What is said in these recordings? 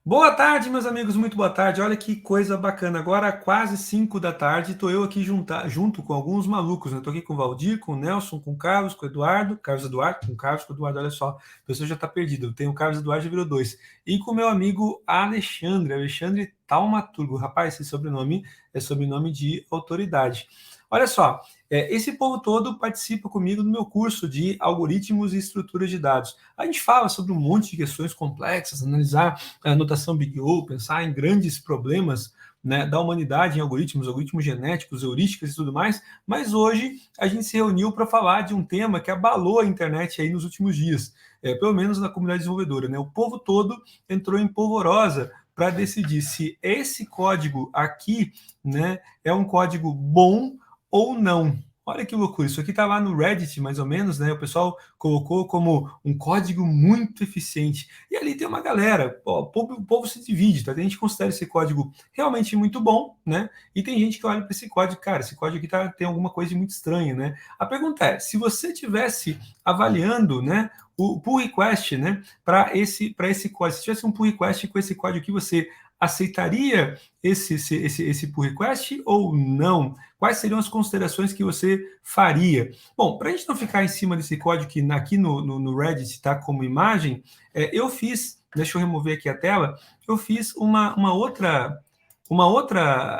Boa tarde, meus amigos, muito boa tarde. Olha que coisa bacana. Agora, quase 5 da tarde, estou eu aqui junto com alguns malucos, né? Estou aqui com o Valdir, com o Nelson, com o Carlos, com o Eduardo, Carlos Eduardo, com o Carlos, com o Eduardo, olha só, a pessoa já está perdida. Eu tenho o Carlos Eduardo, já virou dois. E com o meu amigo Alexandre Taumaturgo. Rapaz, esse sobrenome é sobrenome de autoridade. Olha só, esse povo todo participa comigo no meu curso de algoritmos e estruturas de dados. A gente fala sobre um monte de questões complexas, analisar a notação Big O, pensar em grandes problemas, né, da humanidade em algoritmos, algoritmos genéticos, heurísticas e tudo mais, mas hoje a gente se reuniu para falar de um tema que abalou a internet aí nos últimos dias, pelo menos na comunidade desenvolvedora, né? O povo todo entrou em polvorosa para decidir se esse código aqui, né, é um código bom ou não. Olha que loucura, isso aqui está lá no Reddit, mais ou menos, né? O pessoal colocou como um código muito eficiente. E ali tem uma galera, o povo se divide, tá? Tem gente que considera esse código realmente muito bom, né? E tem gente que olha para esse código, cara, esse código aqui tem alguma coisa de muito estranha, né? A pergunta é, se você tivesse avaliando, né, o pull request, né, para esse código, se tivesse um pull request com esse código que você aceitaria esse pull request ou não? Quais seriam as considerações que você faria? Bom, para a gente não ficar em cima desse código que aqui no Reddit está como imagem, eu fiz, deixa eu remover aqui a tela, eu fiz uma outra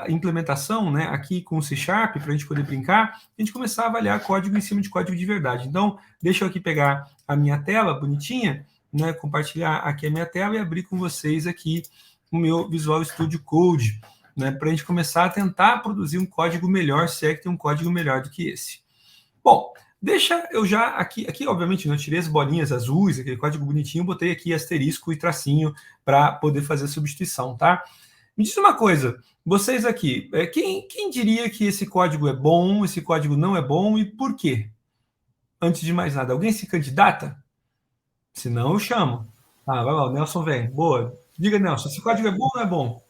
implementação, né, aqui com o C Sharp, para a gente poder brincar, a gente começar a avaliar código em cima de código de verdade. Então, deixa eu aqui pegar a minha tela bonitinha, né, compartilhar aqui a minha tela e abrir com vocês aqui o meu Visual Studio Code, né, para a gente começar a tentar produzir um código melhor, se é que tem um código melhor do que esse. Bom, deixa eu já aqui obviamente, eu tirei as bolinhas azuis, aquele código bonitinho, botei aqui asterisco e tracinho para poder fazer a substituição, tá? Me diz uma coisa, vocês aqui, quem diria que esse código é bom, esse código não é bom e por quê? Antes de mais nada, alguém se candidata? Se não, eu chamo. Ah, vai lá, o Nelson vem. Boa. Diga, Nelson, esse código é bom ou não é bom?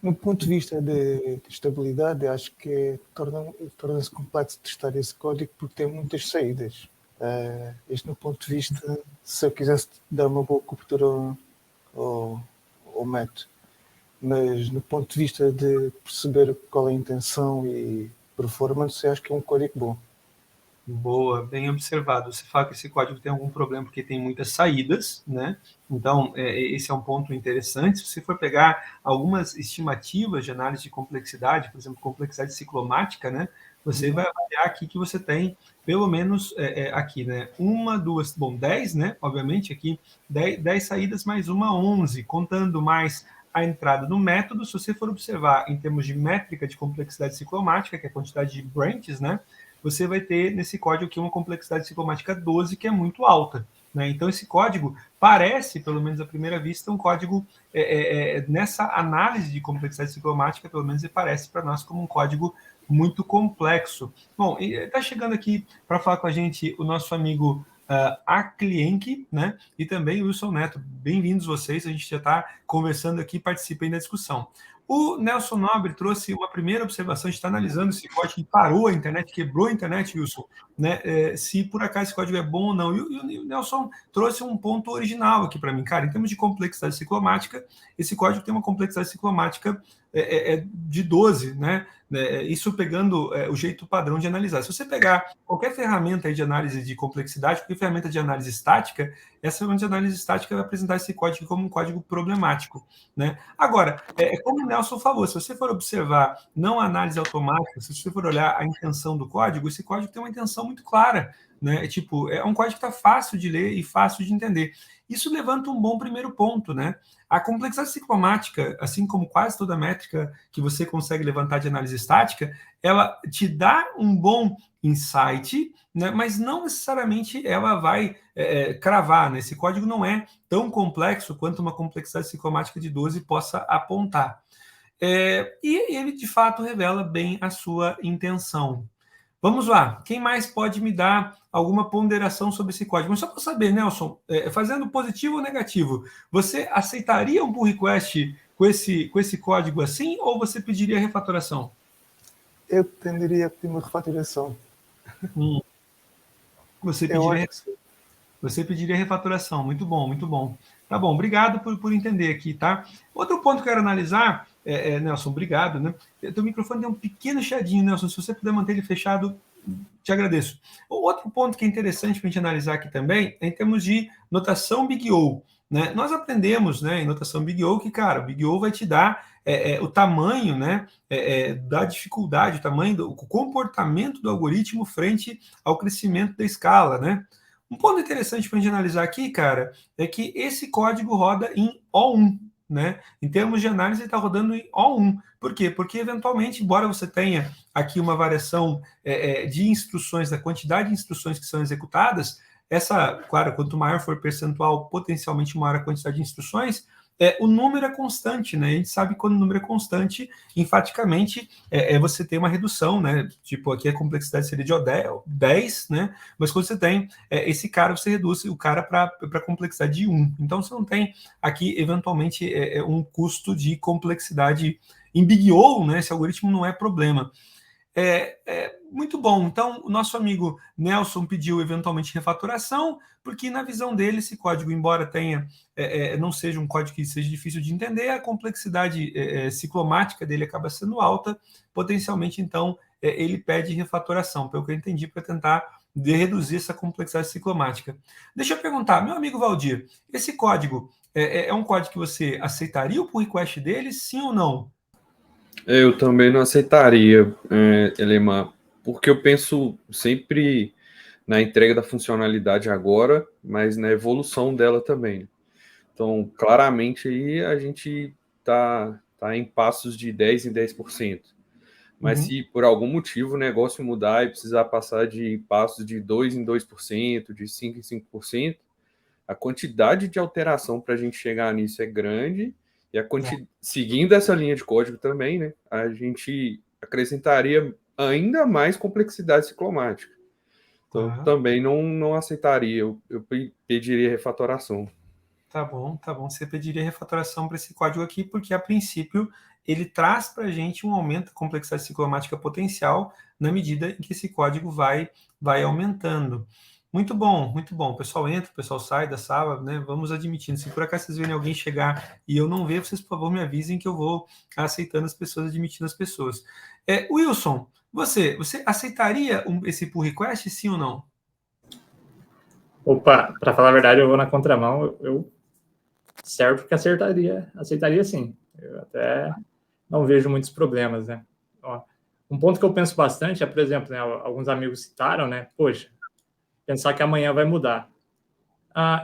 No ponto de vista de estabilidade, acho que torna-se complexo testar esse código porque tem muitas saídas. Este, no ponto de vista, se eu quisesse dar uma boa cobertura ao método, mas no ponto de vista de perceber qual é a intenção e performance, acho que é um código bom. Boa, bem observado. Você fala que esse código tem algum problema porque tem muitas saídas, né? Então, esse é um ponto interessante. Se você for pegar algumas estimativas de análise de complexidade, por exemplo, complexidade ciclomática, né? Você vai avaliar aqui que você tem, pelo menos aqui, né? Uma, duas, bom, 10, né? Obviamente, aqui, 10 saídas mais uma, 11, contando mais a entrada no método. Se você for observar em termos de métrica de complexidade ciclomática, que é a quantidade de branches, né? Você vai ter nesse código aqui uma complexidade ciclomática 12, que é muito alta. Né? Então, esse código parece, pelo menos à primeira vista, um código, nessa análise de complexidade ciclomática, pelo menos ele parece para nós como um código muito complexo. Bom, está chegando aqui para falar com a gente o nosso amigo Aklienk, né? E também o Wilson Neto. Bem-vindos vocês, a gente já está conversando aqui, participem da discussão. O Nelson Nobre trouxe uma primeira observação, a gente está analisando esse código que parou a internet, quebrou a internet, Wilson, né? Se por acaso esse código é bom ou não. E o Nelson trouxe um ponto original aqui para mim, cara, em termos de complexidade ciclomática, esse código tem uma complexidade ciclomática de 12, né? Isso pegando o jeito padrão de analisar. Se você pegar qualquer ferramenta aí de análise de complexidade, qualquer ferramenta de análise estática, essa ferramenta de análise estática vai apresentar esse código como um código problemático, né? Agora, como o Nelson falou, se você for observar não a análise automática, se você for olhar a intenção do código, esse código tem uma intenção muito clara, né? É um código que está fácil de ler e fácil de entender. Isso levanta um bom primeiro ponto, né? A complexidade ciclomática, assim como quase toda métrica que você consegue levantar de análise estática, ela te dá um bom insight, né? Mas não necessariamente ela vai cravar, né? Esse código não é tão complexo quanto uma complexidade ciclomática de 12 possa apontar. E ele, de fato, revela bem a sua intenção. Vamos lá, quem mais pode me dar alguma ponderação sobre esse código? Mas só para saber, Nelson, fazendo positivo ou negativo, você aceitaria um pull request com esse código assim, ou você pediria refatoração? Eu tenderia a pedir uma refatoração. Você Eu acho pediria, que sim. você pediria refatoração, muito bom, muito bom. Tá bom, obrigado por entender aqui, tá? Outro ponto que eu quero analisar, Nelson, obrigado, né? Teu microfone tem um pequeno chiadinho, Nelson, se você puder manter ele fechado, te agradeço. O outro ponto que é interessante para a gente analisar aqui também é em termos de notação Big O. Né? Nós aprendemos, né, em notação Big O que, cara, o Big O vai te dar o tamanho, né, da dificuldade, o tamanho, o comportamento do algoritmo frente ao crescimento da escala, né? Um ponto interessante para a gente analisar aqui, cara, é que esse código roda em O1, né? Em termos de análise, ele está rodando em O1. Por quê? Porque, eventualmente, embora você tenha aqui uma variação de instruções, da quantidade de instruções que são executadas, essa, claro, quanto maior for o percentual, potencialmente maior a quantidade de instruções, o número é constante, né? A gente sabe que quando o número é constante, enfaticamente, você tem uma redução, né? Tipo, aqui a complexidade seria de 10, né? Mas quando você tem esse cara, você reduz o cara para a complexidade de 1. Então, você não tem aqui, eventualmente, um custo de complexidade em Big O, né? Esse algoritmo não é problema. Muito bom. Então, o nosso amigo Nelson pediu eventualmente refatoração, porque na visão dele, esse código, embora tenha não seja um código que seja difícil de entender, a complexidade ciclomática dele acaba sendo alta, potencialmente, então, ele pede refatoração, pelo que eu entendi, para tentar reduzir essa complexidade ciclomática. Deixa eu perguntar, meu amigo Valdir, esse código é um código que você aceitaria o pull request dele, sim ou não? Eu também não aceitaria, Elemar, porque eu penso sempre na entrega da funcionalidade agora, mas na evolução dela também. Então, claramente, aí a gente tá em passos de 10 em 10%. Mas se por algum motivo o negócio mudar e precisar passar de passos de 2 em 2%, de 5 em 5%, a quantidade de alteração para a gente chegar nisso é grande, e seguindo essa linha de código também, né, a gente acrescentaria ainda mais complexidade ciclomática. Então, também não aceitaria, eu pediria refatoração. Tá bom, tá bom. Você pediria refatoração para esse código aqui, porque a princípio ele traz para a gente um aumento da complexidade ciclomática potencial na medida em que esse código vai aumentando. Muito bom, muito bom. O pessoal entra, o pessoal sai da sala, né? Vamos admitindo. Se por acaso vocês verem alguém chegar e eu não ver, vocês, por favor, me avisem que eu vou aceitando as pessoas, admitindo as pessoas. Wilson, você aceitaria esse pull request, sim ou não? Opa, para falar a verdade, eu vou na contramão. Eu certo que aceitaria sim. Eu até não vejo muitos problemas, né? Ó, um ponto que eu penso bastante é, por exemplo, né, alguns amigos citaram, né? Poxa, pensar que amanhã vai mudar.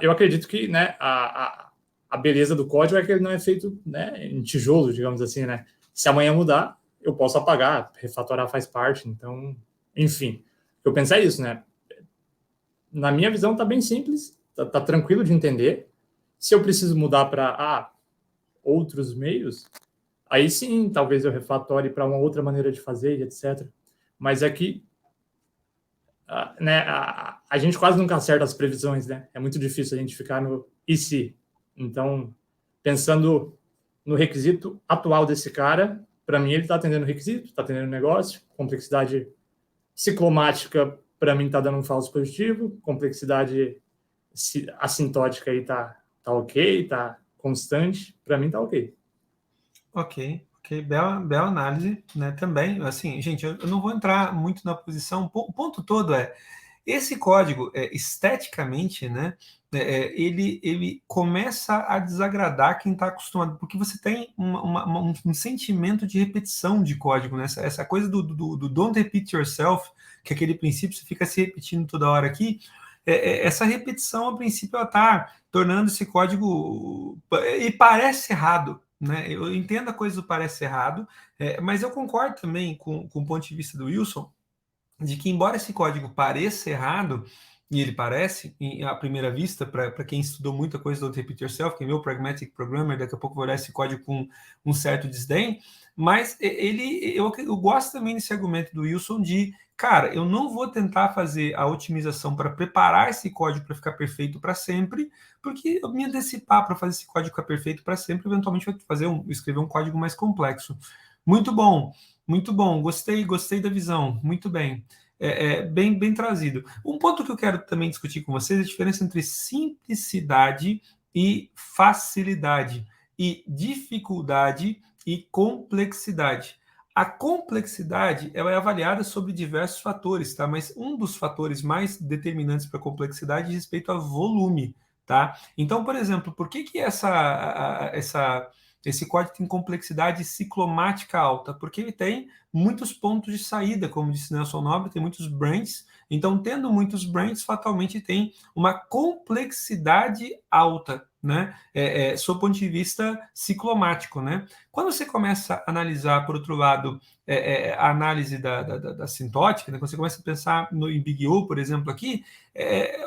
Eu acredito que, né, a beleza do código é que ele não é feito, né, em tijolo, digamos assim, né? Se amanhã mudar, eu posso apagar, refatorar faz parte. Então, enfim, o que eu penso é isso, né? Na minha visão, tá bem simples, tá tranquilo de entender. Se eu preciso mudar para outros meios, aí sim, talvez eu refatore para uma outra maneira de fazer, etc. Mas é que né, a gente quase nunca acerta as previsões, né? É muito difícil a gente ficar no e se. Então, pensando no requisito atual desse cara, para mim ele está atendendo o requisito, está atendendo o negócio, complexidade ciclomática, para mim está dando um falso positivo, complexidade assintótica aí tá ok, tá constante, para mim tá ok. Ok, bela análise, né? Também, assim, gente, eu não vou entrar muito na posição. O ponto todo é esse código, esteticamente, né? Ele começa a desagradar quem está acostumado, porque você tem um sentimento de repetição de código, né? Essa coisa do don't repeat yourself, que é aquele princípio, você fica se repetindo toda hora aqui. Essa repetição, a princípio, ela está tornando esse código. E parece errado, né? Eu entendo a coisa do parece errado, mas eu concordo também com o ponto de vista do Wilson, de que, embora esse código pareça errado, e ele parece, à primeira vista, para quem estudou muita coisa do Repeat Yourself, que é meu Pragmatic Programmer, daqui a pouco vou olhar esse código com um certo desdém, mas eu gosto também desse argumento do Wilson de, cara, eu não vou tentar fazer a otimização para preparar esse código para ficar perfeito para sempre, porque eu me antecipar para fazer esse código ficar perfeito para sempre, eventualmente vai escrever um código mais complexo. Muito bom. Muito bom, gostei da visão, muito bem. Bem trazido. Um ponto que eu quero também discutir com vocês é a diferença entre simplicidade e facilidade, e dificuldade e complexidade. A complexidade ela é avaliada sobre diversos fatores, tá? Mas um dos fatores mais determinantes para a complexidade diz respeito a volume, tá? Então, por exemplo, por que esse código tem complexidade ciclomática alta? Porque ele tem muitos pontos de saída, como disse Nelson Nobre, tem muitos branches. Então, tendo muitos branches, fatalmente tem uma complexidade alta, né? Sob o ponto de vista ciclomático, né? Quando você começa a analisar, por outro lado, a análise da sintótica, né? Quando você começa a pensar em Big O, por exemplo, aqui,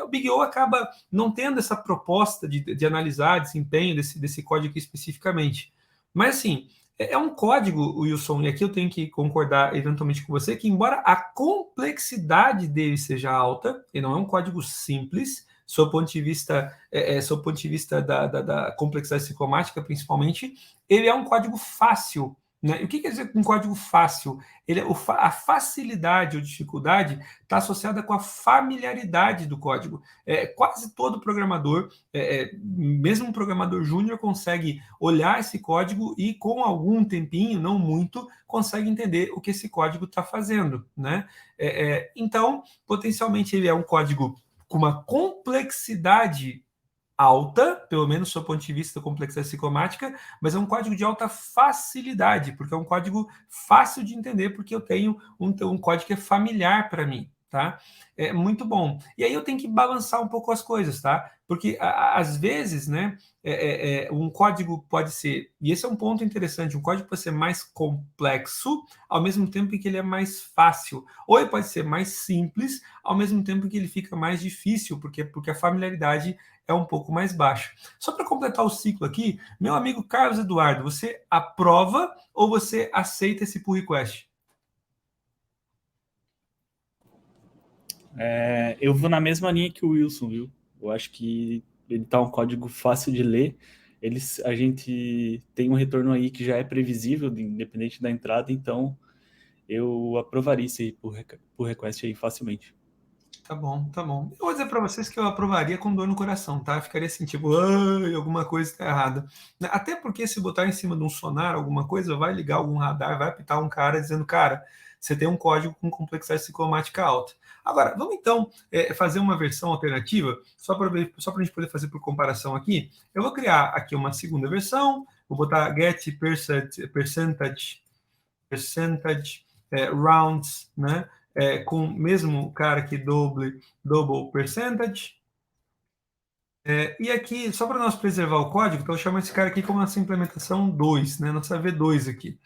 o Big O acaba não tendo essa proposta de analisar desempenho desse código aqui especificamente. Mas, assim, é um código, Wilson, e aqui eu tenho que concordar eventualmente com você, que embora a complexidade dele seja alta, ele não é um código simples, sob o ponto de vista da complexidade ciclomática, principalmente, ele é um código fácil, né? E o que quer dizer um código fácil? A facilidade ou dificuldade está associada com a familiaridade do código. Quase todo programador, mesmo um programador júnior, consegue olhar esse código e, com algum tempinho, não muito, consegue entender o que esse código está fazendo, né? Então, potencialmente, ele é um código com uma complexidade alta, pelo menos do seu ponto de vista da complexidade ciclomática, mas é um código de alta facilidade, porque é um código fácil de entender, porque eu tenho um código que é familiar para mim, tá? É muito bom. E aí eu tenho que balançar um pouco as coisas, tá? Porque às vezes, né, um código pode ser, e esse é um ponto interessante, um código pode ser mais complexo, ao mesmo tempo que ele é mais fácil, ou ele pode ser mais simples, ao mesmo tempo que ele fica mais difícil, porque a familiaridade é um pouco mais baixa. Só para completar o ciclo aqui, meu amigo Carlos Eduardo, você aprova ou você aceita esse pull request? Eu vou na mesma linha que o Wilson, viu? Eu acho que ele tá um código fácil de ler. A gente tem um retorno aí que já é previsível, independente da entrada, então eu aprovaria esse pull request aí facilmente. Tá bom, tá bom. Eu vou dizer para vocês que eu aprovaria com dor no coração, tá? Ficaria assim, tipo, alguma coisa está errada. Até porque se botar em cima de um sonar, alguma coisa, vai ligar algum radar, vai apitar um cara dizendo, cara, você tem um código com complexidade ciclomática alta. Agora, vamos então fazer uma versão alternativa, só para a gente poder fazer por comparação aqui. Eu vou criar aqui uma segunda versão, vou botar get percentage rounds, né? Com o mesmo cara aqui, double percentage. E aqui, só para nós preservar o código, então eu chamo esse cara aqui como nossa implementação 2, né? Nossa V2 aqui.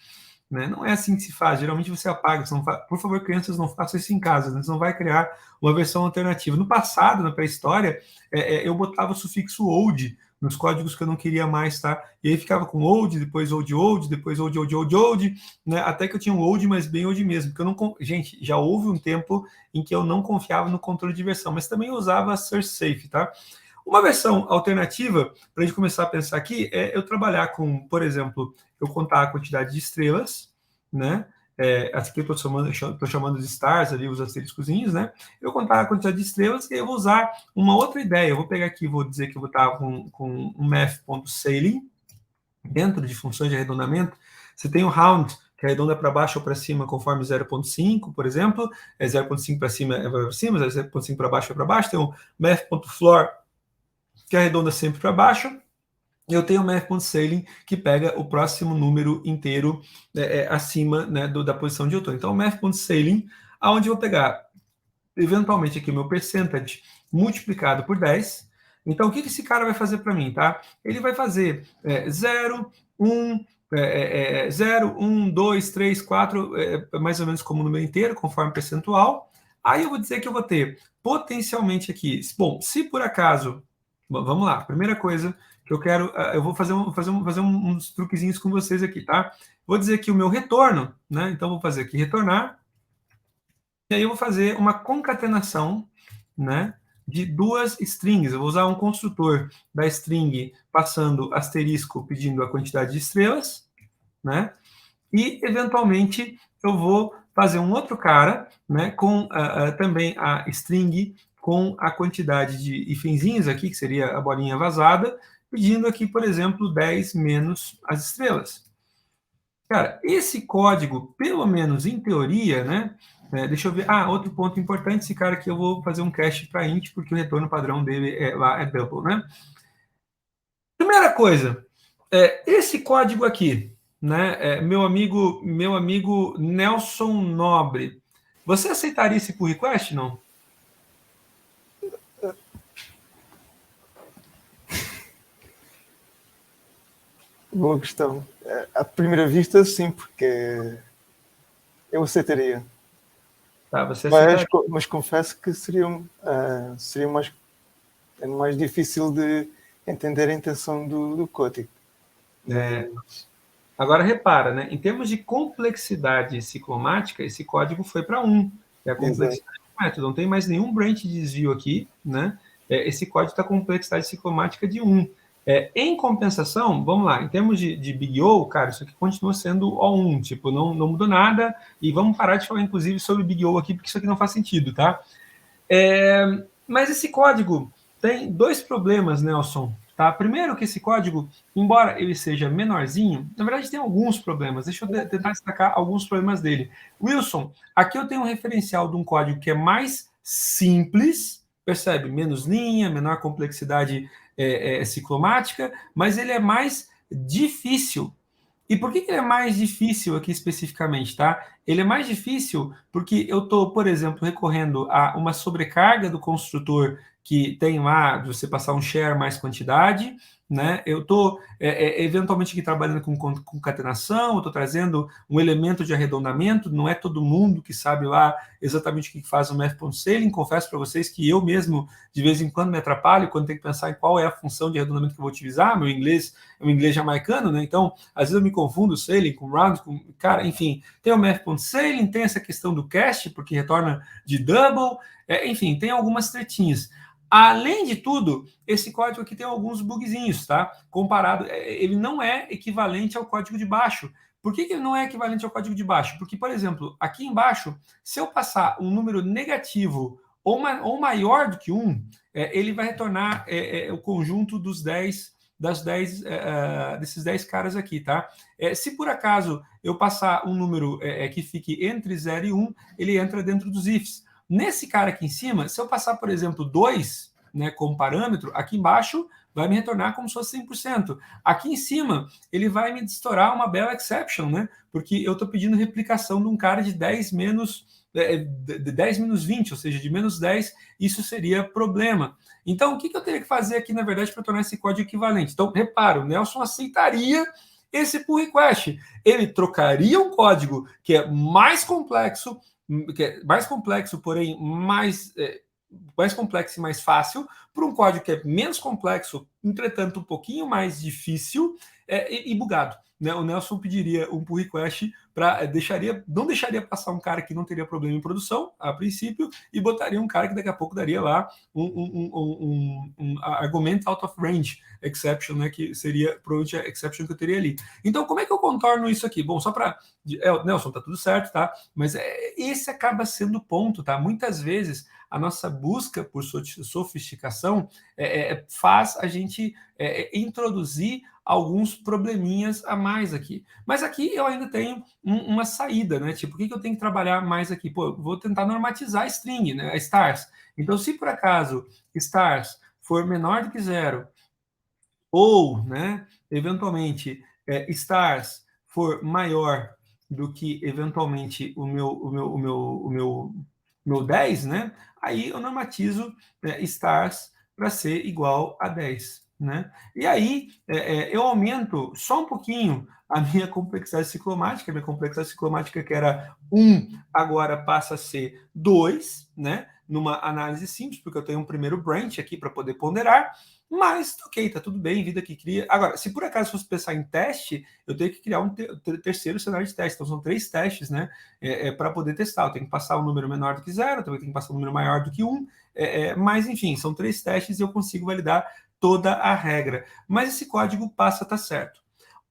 Né? Não é assim que se faz, geralmente você apaga. Por favor, crianças, não façam isso em casa, né? Você não vai criar uma versão alternativa. No passado, na pré-história, eu botava o sufixo old nos códigos que eu não queria mais, tá? E aí ficava com old, depois old, depois old, né? Até que eu tinha um old, mas bem old mesmo. Porque eu não, gente, já houve um tempo em que eu não confiava no controle de versão, mas também usava search safe, tá? Uma versão alternativa, para a gente começar a pensar aqui, é eu trabalhar com, por exemplo, eu contar a quantidade de estrelas, né? Aqui eu estou chamando de stars, ali os asteriscozinhos, né? Eu contar a quantidade de estrelas e eu vou usar uma outra ideia. Eu vou pegar aqui, vou dizer que eu vou estar com um math.sailing, dentro de funções de arredondamento. Você tem o round, que arredonda para baixo ou para cima, conforme 0.5, por exemplo. 0.5 para cima é para cima, 0.5 para baixo é para baixo. Tem o math.floor, que arredonda sempre para baixo. Eu tenho o math.sailing, que pega o próximo número inteiro acima, né, da posição de outono. Então, o math.sailing, aonde eu vou pegar, eventualmente, aqui o meu percentage multiplicado por 10. Então, o que esse cara vai fazer para mim, tá? Ele vai fazer 0, 1, 2, 3, 4, mais ou menos como número inteiro, conforme percentual. Aí eu vou dizer que eu vou ter potencialmente aqui, bom, se por acaso, vamos lá, primeira coisa que eu quero, eu vou fazer uns truquezinhos com vocês aqui, tá? Vou dizer que o meu retorno, né? Então, vou fazer aqui retornar, e aí eu vou fazer uma concatenação, né, de duas strings. Eu vou usar um construtor da string passando asterisco pedindo a quantidade de estrelas, né? E, eventualmente, eu vou fazer um outro cara, né, com também a string com a quantidade de hífenzinhos aqui, que seria a bolinha vazada, pedindo aqui, por exemplo, 10 menos as estrelas. Cara, esse código, pelo menos em teoria, né? Deixa eu ver. Outro ponto importante, esse cara aqui eu vou fazer um cache para int, porque o retorno padrão dele lá é double, né? Primeira coisa, esse código aqui, né? Meu amigo Nelson Nobre, você aceitaria esse pull request, não? Boa questão. À primeira vista, sim, porque eu aceitaria. Tá, você aceitaria. Mas confesso que seria mais difícil de entender a intenção do código. Agora, repara, né? Em termos de complexidade ciclomática, esse código foi para 1, que é a complexidade do método. Não tem mais nenhum branch de desvio aqui, né? Esse código está com complexidade ciclomática de 1. Em compensação, vamos lá, em termos de Big O, cara, isso aqui continua sendo O1, tipo, não mudou nada, e vamos parar de falar, inclusive, sobre Big O aqui, porque isso aqui não faz sentido, tá? Mas esse código tem 2 problemas, Nelson, tá? Primeiro que esse código, embora ele seja menorzinho, na verdade tem alguns problemas, deixa eu tentar destacar alguns problemas dele. Wilson, aqui eu tenho um referencial de um código que é mais simples, percebe? Menos linha, menor complexidade ciclomática, mas ele é mais difícil. E por que ele é mais difícil aqui especificamente, tá? Ele é mais difícil porque eu estou, por exemplo, recorrendo a uma sobrecarga do construtor que tem lá de você passar um share mais quantidade, né? Eu estou eventualmente aqui trabalhando com concatenação, eu estou trazendo um elemento de arredondamento, não é todo mundo que sabe lá exatamente o que faz o math.scaling. Confesso para vocês que eu mesmo, de vez em quando, me atrapalho quando tenho que pensar em qual é a função de arredondamento que eu vou utilizar. Meu inglês é um inglês jamaicano, né? Então, às vezes eu me confundo scaling com round, cara, enfim, tem o math.scaling, tem essa questão do cast, porque retorna de double, enfim, tem algumas tretinhas. Além de tudo, esse código aqui tem alguns bugzinhos, tá? Comparado, ele não é equivalente ao código de baixo. Por que ele não é equivalente ao código de baixo? Porque, por exemplo, aqui embaixo, se eu passar um número negativo ou maior do que 1, ele vai retornar o conjunto desses 10 caras aqui, tá? Se por acaso eu passar um número que fique entre 0 e 1, ele entra dentro dos ifs. Nesse cara aqui em cima, se eu passar, por exemplo, 2, né, como parâmetro, aqui embaixo vai me retornar como se fosse 100%. Aqui em cima, ele vai me estourar uma bela exception, né? Porque eu estou pedindo replicação de um cara de 10 menos 20, ou seja, de menos 10, isso seria problema. Então, o que eu teria que fazer aqui, na verdade, para tornar esse código equivalente? Então, repara, o Nelson aceitaria esse pull request. Ele trocaria um código que é mais complexo, porém mais complexo e mais fácil, por um código que é menos complexo, entretanto um pouquinho mais difícil e bugado. Né? O Nelson pediria um pull request não deixaria passar um cara que não teria problema em produção, a princípio, e botaria um cara que daqui a pouco daria lá um argument out of range exception, né? Que seria provavelmente a exception que eu teria ali. Então, como é que eu contorno isso aqui? Bom, só para... Nelson, tá tudo certo, tá? Mas esse acaba sendo o ponto, tá? Muitas vezes a nossa busca por sofisticação faz a gente introduzir alguns probleminhas a mais aqui. Mas aqui eu ainda tenho uma saída, né? Tipo, o que eu tenho que trabalhar mais aqui? Pô, eu vou tentar normatizar a string, né? A stars. Então, se por acaso stars for menor do que 0, ou, né, eventualmente, stars for maior do que, eventualmente, o meu 10, né? Aí eu normatizo stars para ser igual a 10, né? E aí eu aumento só um pouquinho a minha complexidade ciclomática. A minha complexidade ciclomática, que era 1, agora passa a ser 2, né? Numa análise simples, porque eu tenho um primeiro branch aqui para poder ponderar. Mas, ok, tá tudo bem, vida que cria. Agora, se por acaso fosse pensar em teste, eu tenho que criar um terceiro cenário de teste. Então, são 3 testes, né? Para poder testar. Eu tenho que passar um número menor do que 0, eu também tenho que passar um número maior do que 1. Mas, enfim, são 3 testes e eu consigo validar toda a regra. Mas esse código passa a estar certo.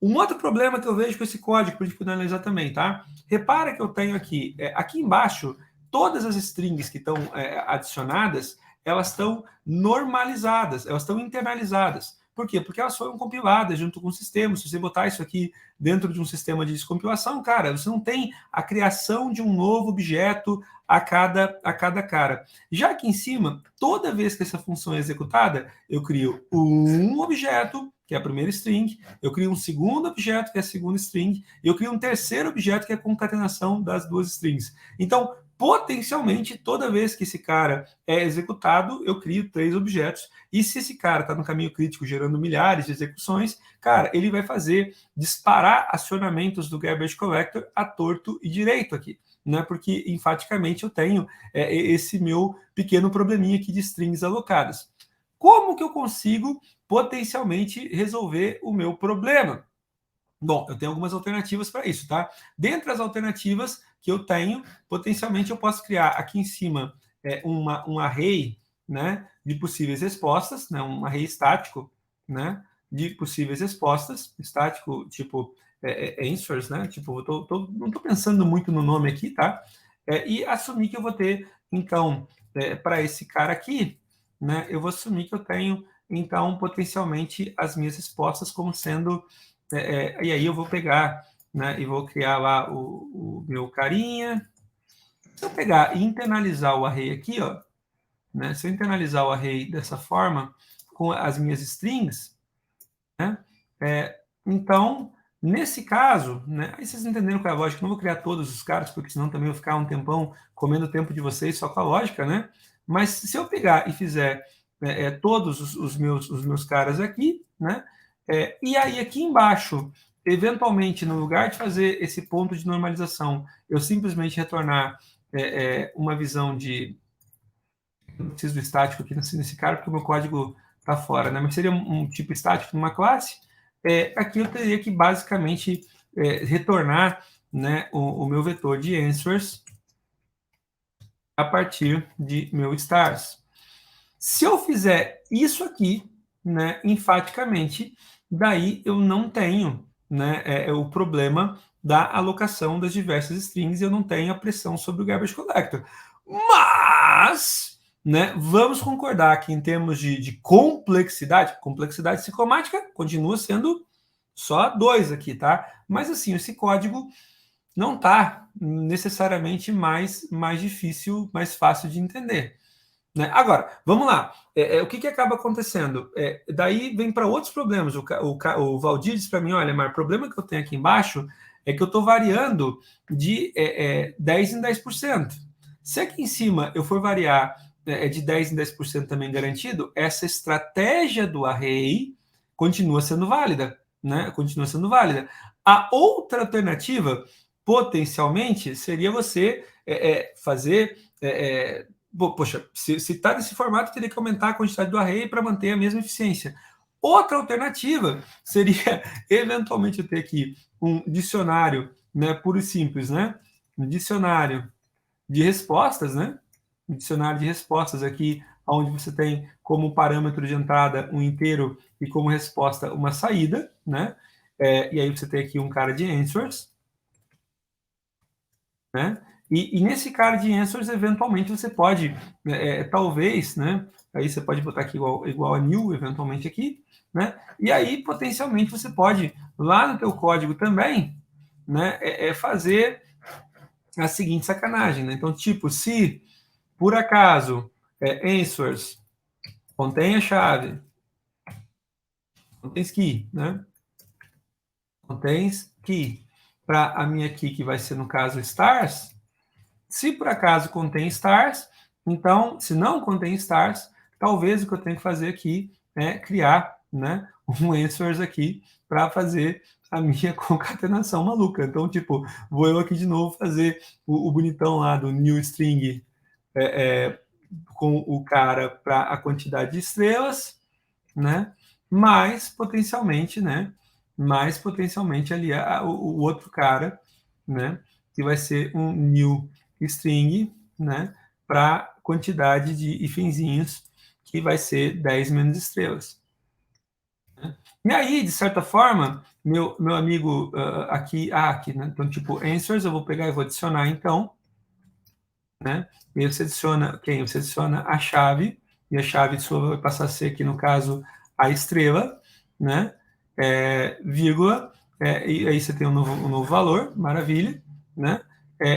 Um outro problema que eu vejo com esse código, para a gente poder analisar também, tá? Repara que eu tenho aqui, aqui embaixo, todas as strings que estão adicionadas, elas estão normalizadas, elas estão internalizadas. Por quê? Porque elas foram compiladas junto com o sistema. Se você botar isso aqui dentro de um sistema de descompilação, cara, você não tem a criação de um novo objeto a cada cara. Já aqui em cima, toda vez que essa função é executada, eu crio um objeto, que é a primeira string, eu crio um segundo objeto, que é a segunda string, e eu crio um terceiro objeto, que é a concatenação das duas strings. Então, potencialmente, toda vez que esse cara é executado, eu crio 3 objetos, e se esse cara está no caminho crítico, gerando milhares de execuções, cara, ele vai fazer disparar acionamentos do Garbage Collector a torto e direito aqui, né? Porque, enfaticamente, eu tenho esse meu pequeno probleminha aqui de strings alocadas. Como que eu consigo potencialmente resolver o meu problema? Bom, eu tenho algumas alternativas para isso, tá? Dentre as alternativas que eu tenho, potencialmente eu posso criar aqui em cima um array, né, de possíveis respostas, né, um array estático, né, de possíveis respostas, estático tipo answers, né, tipo, não estou pensando muito no nome aqui, tá? E assumir que eu vou ter, então, para esse cara aqui, né, eu vou assumir que eu tenho, então, potencialmente as minhas respostas como sendo e aí eu vou pegar, né, e vou criar lá o meu carinha. Se eu pegar e internalizar o array aqui, ó, né, se eu internalizar o array dessa forma, com as minhas strings, né, então, nesse caso, né, aí vocês entenderam qual é a lógica, eu não vou criar todos os caras, porque senão também eu vou ficar um tempão comendo o tempo de vocês só com a lógica, né? Mas se eu pegar e fizer todos os meus caras aqui, né? E aí aqui embaixo, eventualmente, no lugar de fazer esse ponto de normalização, eu simplesmente retornar uma visão de... Eu não preciso do estático aqui nesse cara, porque o meu código está fora, né? Mas seria um tipo estático numa classe. Aqui eu teria que, basicamente, retornar, né, o meu vetor de answers a partir de meu stars. Se eu fizer isso aqui, né, enfaticamente, daí eu não tenho, né, o problema da alocação das diversas strings, eu não tenho a pressão sobre o Garbage Collector. Mas, né, vamos concordar que em termos de complexidade psicomática continua sendo só 2 aqui, tá? Mas assim, esse código não está necessariamente mais difícil, mais fácil de entender. Né? Agora, vamos lá. O que acaba acontecendo? Daí vem para outros problemas. O Valdir disse para mim, olha, Mar, o problema que eu tenho aqui embaixo é que eu estou variando de 10 em 10%. Se aqui em cima eu for variar de 10 em 10% também garantido, essa estratégia do array continua sendo válida, né? Continua sendo válida. A outra alternativa, potencialmente, seria você fazer... poxa, se está nesse formato, teria que aumentar a quantidade do array para manter a mesma eficiência. Outra alternativa seria, eventualmente, eu ter aqui um dicionário, né, puro e simples, né? Um dicionário de respostas, né? Um dicionário de respostas aqui, onde você tem como parâmetro de entrada um inteiro e como resposta uma saída, né? E aí você tem aqui um cara de answers, né? E nesse cara de answers, eventualmente, você pode, talvez, né? Aí você pode botar aqui igual a new, eventualmente aqui, né? E aí, potencialmente, você pode, lá no teu código também, né? Fazer a seguinte sacanagem, né? Então, tipo, se, por acaso, answers contém a chave, contém key, né? Contém key para a minha key, que vai ser, no caso, stars. Se por acaso contém stars, então, se não contém stars, talvez o que eu tenho que fazer aqui é criar, né, um answers aqui para fazer a minha concatenação maluca. Então, tipo, vou eu aqui de novo fazer o bonitão lá do new string com o cara para a quantidade de estrelas, né, mais potencialmente, né, ali o outro cara, né, que vai ser um new string, né, para quantidade de hífenzinhos, que vai ser 10 menos estrelas. E aí, de certa forma, meu amigo aqui, né, então, tipo, answers, eu vou pegar e vou adicionar, então, né, e aí você adiciona quem? Você adiciona a chave, e a chave sua vai passar a ser aqui, no caso, a estrela, né? Vírgula, e aí você tem um novo valor, maravilha, né?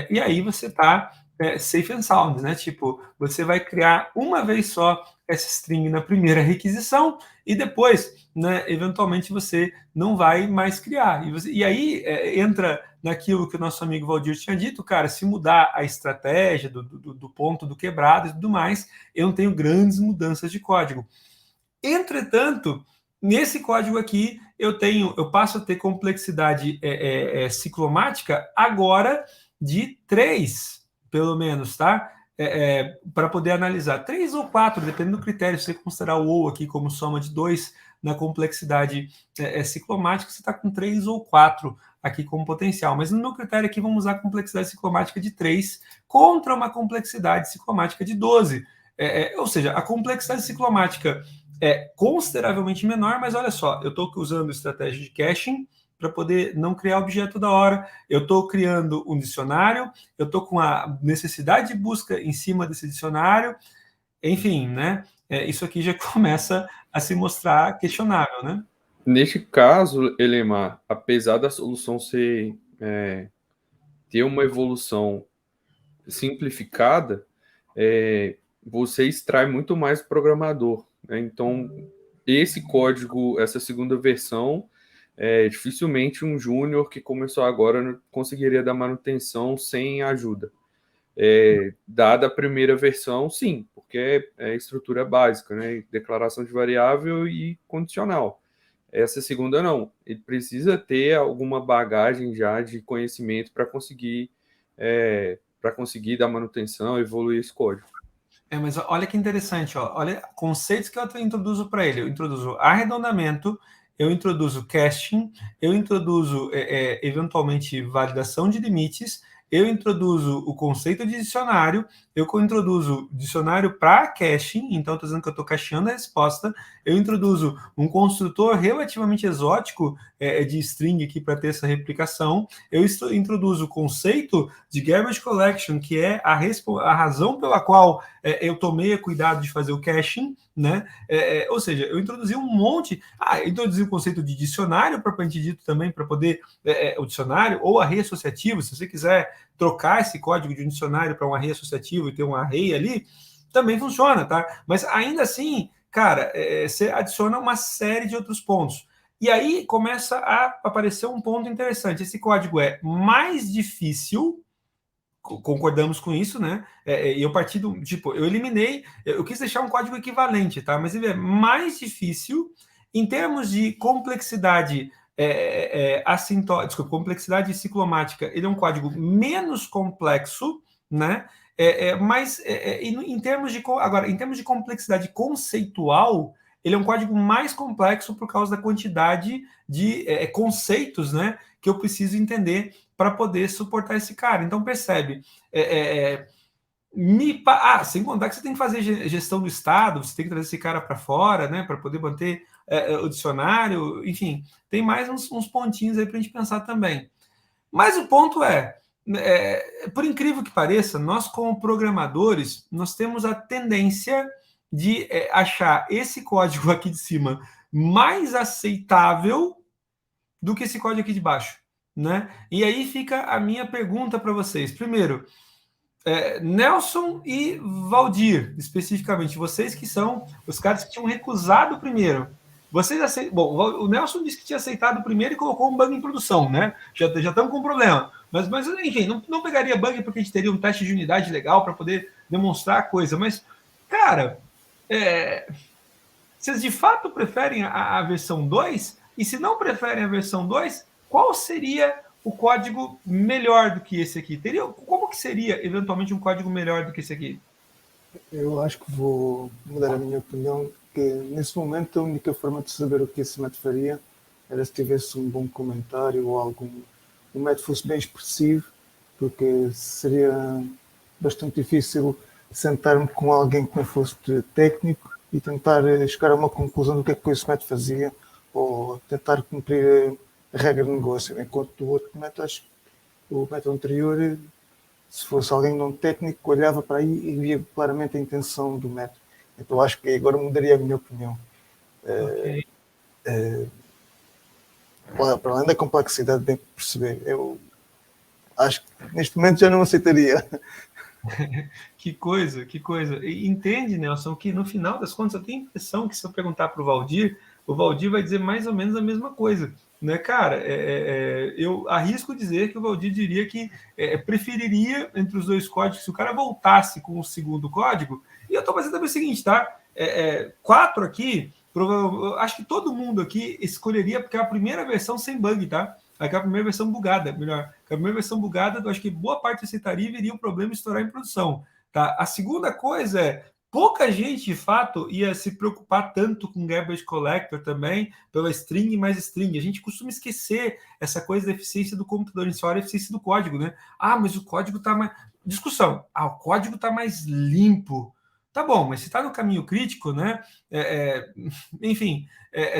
E aí você está safe and sound, né? Tipo, você vai criar uma vez só essa string na primeira requisição e depois, né, eventualmente você não vai mais criar. E aí entra naquilo que o nosso amigo Valdir tinha dito, cara, se mudar a estratégia do ponto do quebrado e tudo mais, eu não tenho grandes mudanças de código. Entretanto, nesse código aqui, eu passo a ter complexidade ciclomática agora de 3, pelo menos, tá? Para poder analisar 3 ou 4, dependendo do critério, se você considerar o ou aqui como soma de 2 na complexidade ciclomática, você está com 3 ou 4 aqui como potencial. Mas no meu critério aqui, vamos usar a complexidade ciclomática de 3 contra uma complexidade ciclomática de 12. Ou seja, a complexidade ciclomática é consideravelmente menor, mas olha só, eu estou usando estratégia de caching para poder não criar objeto da hora, eu estou criando um dicionário, eu estou com a necessidade de busca em cima desse dicionário, enfim, né? Isso aqui já começa a se mostrar questionável, né? Neste caso, Elemar, apesar da solução ter uma evolução simplificada, você extrai muito mais do programador, né? Então, esse código, essa segunda versão, dificilmente um júnior que começou agora conseguiria dar manutenção sem ajuda. Dada a primeira versão, sim, porque é estrutura básica, né? Declaração de variável e condicional. Essa segunda não. Ele precisa ter alguma bagagem já de conhecimento para conseguir dar manutenção, evoluir esse código. Mas olha que interessante, ó. Olha conceitos que eu introduzo para ele. Eu introduzo arredondamento, eu introduzo caching, eu introduzo eventualmente validação de limites, eu introduzo o conceito de dicionário, eu introduzo dicionário para caching, então estou dizendo que eu estou cacheando a resposta, eu introduzo um construtor relativamente exótico de string aqui para ter essa replicação, eu introduzo o conceito de garbage collection, que é a razão pela qual eu tomei cuidado de fazer o caching, né? Ou seja, eu introduzi um monte. Eu introduzi o conceito de dicionário, propriamente dito, também, para poder o dicionário ou array associativo. Se você quiser trocar esse código de um dicionário para um array associativo e ter um array ali, também funciona, tá? Mas ainda assim, cara, você adiciona uma série de outros pontos. E aí começa a aparecer um ponto interessante. Esse código é mais difícil, concordamos com isso, né? E eu parti do tipo, eu eliminei, eu quis deixar um código equivalente, tá? Mas ele é mais difícil em termos de complexidade complexidade ciclomática. Ele é um código menos complexo, né? Mas em termos de complexidade conceitual, ele é um código mais complexo por causa da quantidade de conceitos, né? Que eu preciso entender para poder suportar esse cara. Então, percebe, sem contar que você tem que fazer gestão do estado, você tem que trazer esse cara para fora, né, para poder manter o dicionário, enfim, tem mais uns pontinhos aí para a gente pensar também. Mas o ponto por incrível que pareça, nós como programadores, nós temos a tendência de achar esse código aqui de cima mais aceitável do que esse código aqui de baixo, né? E aí fica a minha pergunta para vocês. Primeiro, Nelson e Valdir, especificamente, vocês que são os caras que tinham recusado o primeiro. Bom, o Nelson disse que tinha aceitado o primeiro e colocou um bug em produção, né? Já estamos com um problema. Mas enfim, não pegaria bug porque a gente teria um teste de unidade legal para poder demonstrar a coisa. Mas, cara, vocês de fato preferem a versão 2? E se não preferem a versão 2, qual seria o código melhor do que esse aqui? Como que seria, eventualmente, um código melhor do que esse aqui? Eu acho que vou mudar a minha opinião, que nesse momento a única forma de saber o que esse método faria era se tivesse um bom comentário ou um método fosse bem expressivo, porque seria bastante difícil sentar-me com alguém que não fosse técnico e tentar chegar a uma conclusão do que é que esse método fazia ou tentar cumprir a regra de negócio. Enquanto o outro método, acho que o método anterior, se fosse alguém não técnico, olhava para aí e via claramente a intenção do método. Então acho que agora mudaria a minha opinião. Okay. Para além da complexidade, bem perceber, eu acho que neste momento já não aceitaria. Que coisa, que coisa. E entende, Nelson, que no final das contas eu tenho a impressão que se eu perguntar para o Valdir vai dizer mais ou menos a mesma coisa. Né, cara, eu arrisco dizer que o Valdir diria que preferiria entre os dois códigos, se o cara voltasse com o segundo código, e eu estou fazendo também o seguinte, tá? 4 aqui, acho que todo mundo aqui escolheria, porque é a primeira versão sem bug, tá? Aquela primeira versão bugada, melhor. A primeira versão bugada, eu acho que boa parte aceitaria e veria o problema estourar em produção. Tá? A segunda coisa é, pouca gente, de fato, ia se preocupar tanto com garbage collector também, pela string mais string. A gente costuma esquecer essa coisa da eficiência do computador, em a eficiência do código, né? Ah, mas o código está mais... Discussão. Ah, o código está mais limpo. Tá bom, mas se está no caminho crítico, né? Enfim,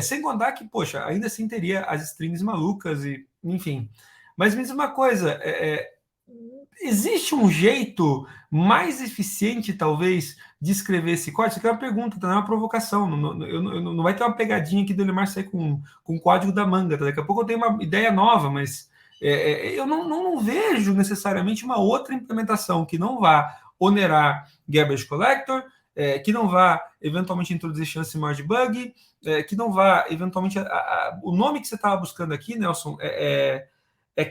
sem contar que, poxa, ainda assim teria as strings malucas e, enfim. Mas me diz uma coisa, existe um jeito mais eficiente, talvez, de escrever esse código? Isso aqui é uma pergunta, não é uma provocação. Não vai ter uma pegadinha aqui do Elemar sair com o código da manga. Tá? Daqui a pouco eu tenho uma ideia nova, mas eu não vejo necessariamente uma outra implementação que não vá onerar garbage collector, que não vá eventualmente introduzir chance maior de bug, que não vá eventualmente... o nome que você estava buscando aqui, Nelson, é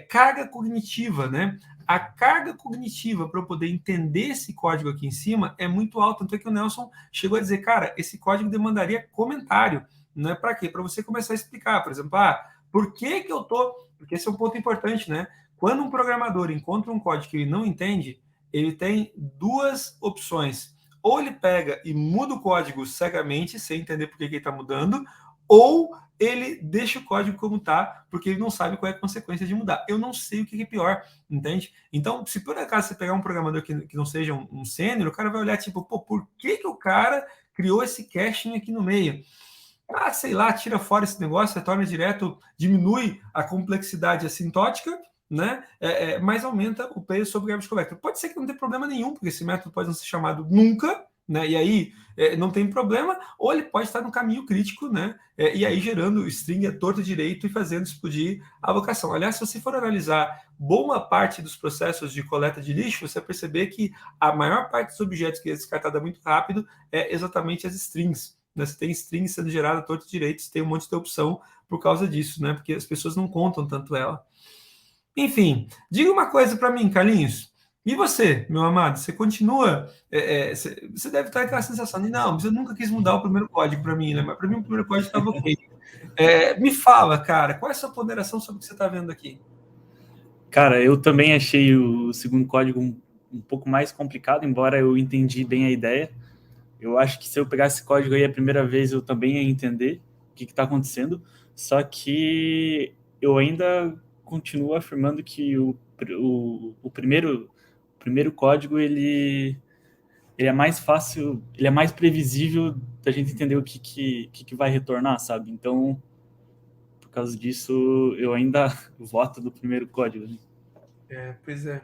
carga cognitiva, né? A carga cognitiva para eu poder entender esse código aqui em cima é muito alta. Tanto é que o Nelson chegou a dizer, cara, esse código demandaria comentário. Não é para quê? Para você começar a explicar, por exemplo, por que eu tô... Porque esse é um ponto importante, né? Quando um programador encontra um código que ele não entende, ele tem duas opções. Ou ele pega e muda o código cegamente, sem entender por que ele está mudando, ou ele deixa o código como está, porque ele não sabe qual é a consequência de mudar. Eu não sei o que é pior, entende? Então, se por acaso você pegar um programador que não seja um sênior, o cara vai olhar tipo, pô, por que o cara criou esse caching aqui no meio? Ah, sei lá, tira fora esse negócio, retorna direto, diminui a complexidade assintótica, né? Mas aumenta o peso sobre o garbage collector. Pode ser que não tenha problema nenhum, porque esse método pode não ser chamado nunca, né? E aí não tem problema, ou ele pode estar no caminho crítico, né? E aí gerando string a torto direito e fazendo explodir a alocação. Aliás, se você for analisar boa parte dos processos de coleta de lixo, você vai perceber que a maior parte dos objetos que é descartada muito rápido é exatamente as strings. Né? Você tem strings sendo gerada a torto direito, você tem um monte de opção por causa disso, né? Porque as pessoas não contam tanto ela. Enfim, diga uma coisa para mim, Carlinhos. E você, meu amado, você continua... você deve estar com aquela sensação de, não, mas eu nunca quis mudar o primeiro código para mim, né? Mas para mim o primeiro código estava ok. Me fala, cara, qual é a sua ponderação sobre o que você está vendo aqui? Cara, eu também achei o segundo código um pouco mais complicado, embora eu entendi bem a ideia. Eu acho que se eu pegasse esse código aí a primeira vez, eu também ia entender o que está acontecendo. Só que eu ainda continuo afirmando que o primeiro código ele é mais fácil, ele é mais previsível da gente entender o que vai retornar, sabe? Então, por causa disso, eu ainda voto do primeiro código. Pois é.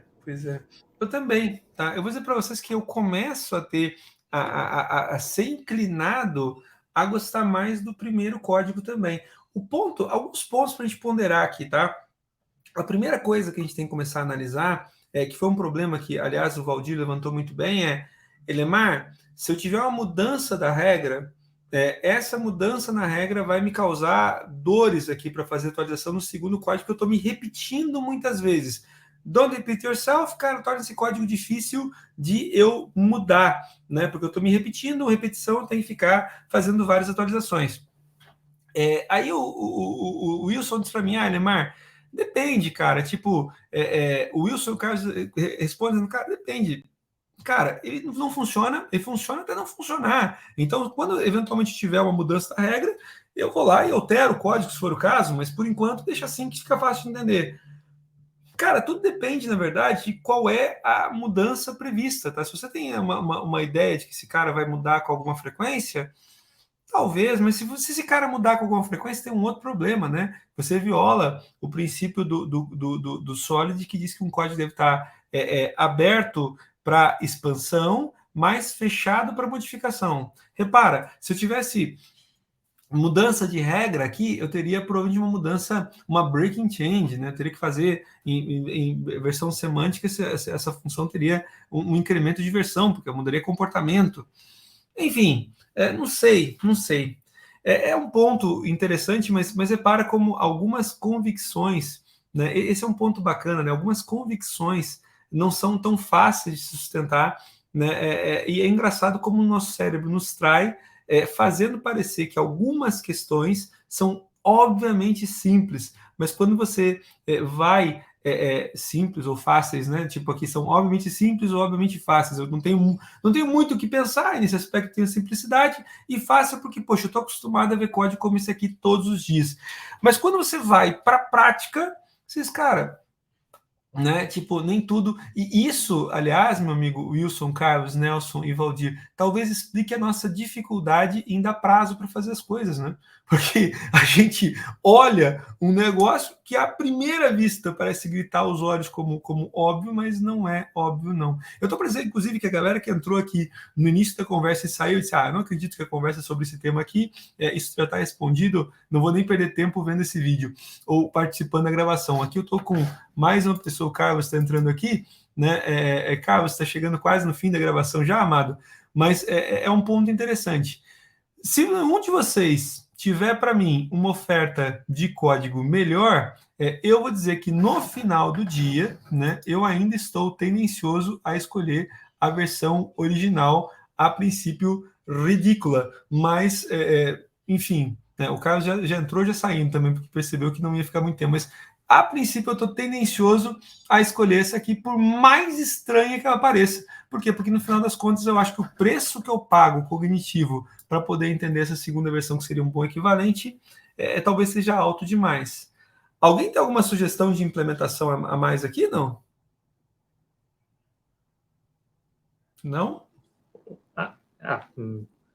Eu também, tá? Eu vou dizer para vocês que eu começo a ter a ser inclinado a gostar mais do primeiro código também. Alguns pontos para a gente ponderar aqui, tá? A primeira coisa que a gente tem que começar a analisar, que foi um problema que, aliás, o Valdir levantou muito bem, Elemar, se eu tiver uma mudança da regra, essa mudança na regra vai me causar dores aqui para fazer a atualização no segundo código, que eu estou me repetindo muitas vezes. Don't repeat yourself, cara, torna esse código difícil de eu mudar, né? Porque eu estou me repetindo, repetição, eu tenho que ficar fazendo várias atualizações. Aí o Wilson disse para mim, Elemar, depende, cara. Tipo, o Wilson, o Carlos responde, cara, depende. Cara, ele não funciona, ele funciona até não funcionar. Então, quando eventualmente tiver uma mudança da regra, eu vou lá e altero o código, se for o caso, mas por enquanto deixa assim que fica fácil de entender. Cara, tudo depende, na verdade, de qual é a mudança prevista, tá? Se você tem uma ideia de que esse cara vai mudar com alguma frequência, talvez, mas se esse cara mudar com alguma frequência, tem um outro problema, né? Você viola o princípio do Solid, que diz que um código deve estar aberto para expansão, mas fechado para modificação. Repara, se eu tivesse mudança de regra aqui, eu teria provavelmente uma mudança, uma breaking change, né? Eu teria que fazer em versão semântica, essa função teria um incremento de versão, porque eu mudaria comportamento. Enfim, não sei. É um ponto interessante, mas repara como algumas convicções, né? Esse é um ponto bacana, né? Algumas convicções não são tão fáceis de sustentar, né? E é engraçado como o nosso cérebro nos trai, fazendo parecer que algumas questões são obviamente simples, mas quando você vai simples ou fáceis, né? Tipo, aqui são obviamente simples ou obviamente fáceis. Eu não tenho muito o que pensar nesse aspecto, tem a simplicidade e fácil, porque, poxa, eu estou acostumado a ver código como esse aqui todos os dias. Mas quando você vai para a prática, vocês, cara, né? Tipo, nem tudo. E isso, aliás, meu amigo Wilson, Carlos, Nelson e Valdir, talvez explique a nossa dificuldade em dar prazo para fazer as coisas, né? Porque a gente olha um negócio que à primeira vista parece gritar aos olhos como óbvio, mas não é óbvio, não. Eu estou presente, inclusive, que a galera que entrou aqui no início da conversa e saiu e disse: não acredito que a conversa sobre esse tema aqui, isso já está respondido, não vou nem perder tempo vendo esse vídeo ou participando da gravação. Aqui eu estou com mais uma pessoa, o Carlos está entrando aqui, né? Carlos, está chegando quase no fim da gravação já, amado, mas é um ponto interessante. Se um de vocês tiver para mim uma oferta de código melhor, eu vou dizer que no final do dia, né, eu ainda estou tendencioso a escolher a versão original, a princípio ridícula, mas, enfim, né, o Carlos já entrou já saindo também, porque percebeu que não ia ficar muito tempo, mas a princípio eu estou tendencioso a escolher essa aqui, por mais estranha que ela pareça. Por quê? Porque no final das contas eu acho que o preço que eu pago cognitivo para poder entender essa segunda versão, que seria um bom equivalente, talvez seja alto demais. Alguém tem alguma sugestão de implementação a mais aqui, não? Não?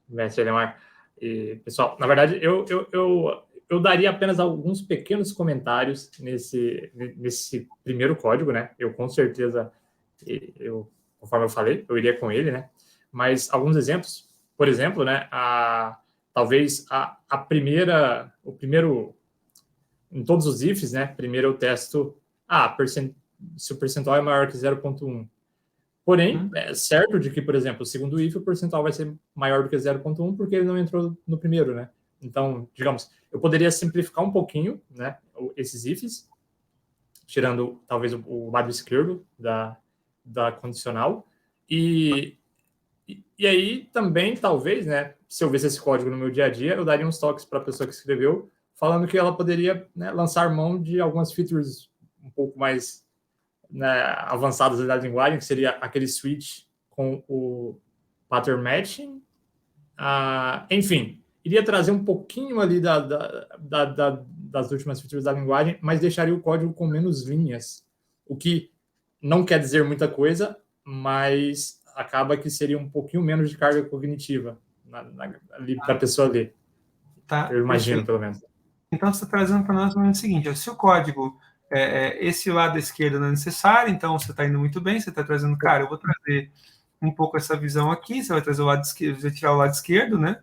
Mestre Elemar. E, pessoal, na verdade, eu daria apenas alguns pequenos comentários nesse primeiro código, né? Eu, com certeza, conforme eu falei, eu iria com ele, né? Mas alguns exemplos, por exemplo, né? Talvez o primeiro, em todos os ifs, né? Primeiro eu testo, se o percentual é maior que 0,1. Porém, é certo de que, por exemplo, o segundo if, o percentual vai ser maior do que 0,1 porque ele não entrou no primeiro, né? Então, digamos, eu poderia simplificar um pouquinho, né, esses ifs, tirando talvez o lado esquerdo da condicional, e aí também, talvez, né, se eu visse esse código no meu dia a dia, eu daria uns toques para a pessoa que escreveu, falando que ela poderia, né, lançar mão de algumas features um pouco mais, né, avançadas da linguagem, que seria aquele switch com o pattern matching, enfim, iria trazer um pouquinho ali das últimas features da linguagem, mas deixaria o código com menos linhas, o que não quer dizer muita coisa, mas acaba que seria um pouquinho menos de carga cognitiva ali para a pessoa ler. Tá, eu imagino, pelo menos. Então, você está trazendo para nós o seguinte: se o código, esse lado esquerdo não é necessário, então você está indo muito bem, você está trazendo, cara, eu vou trazer um pouco essa visão aqui, você vai trazer o lado esquerdo, você vai tirar o lado esquerdo, né?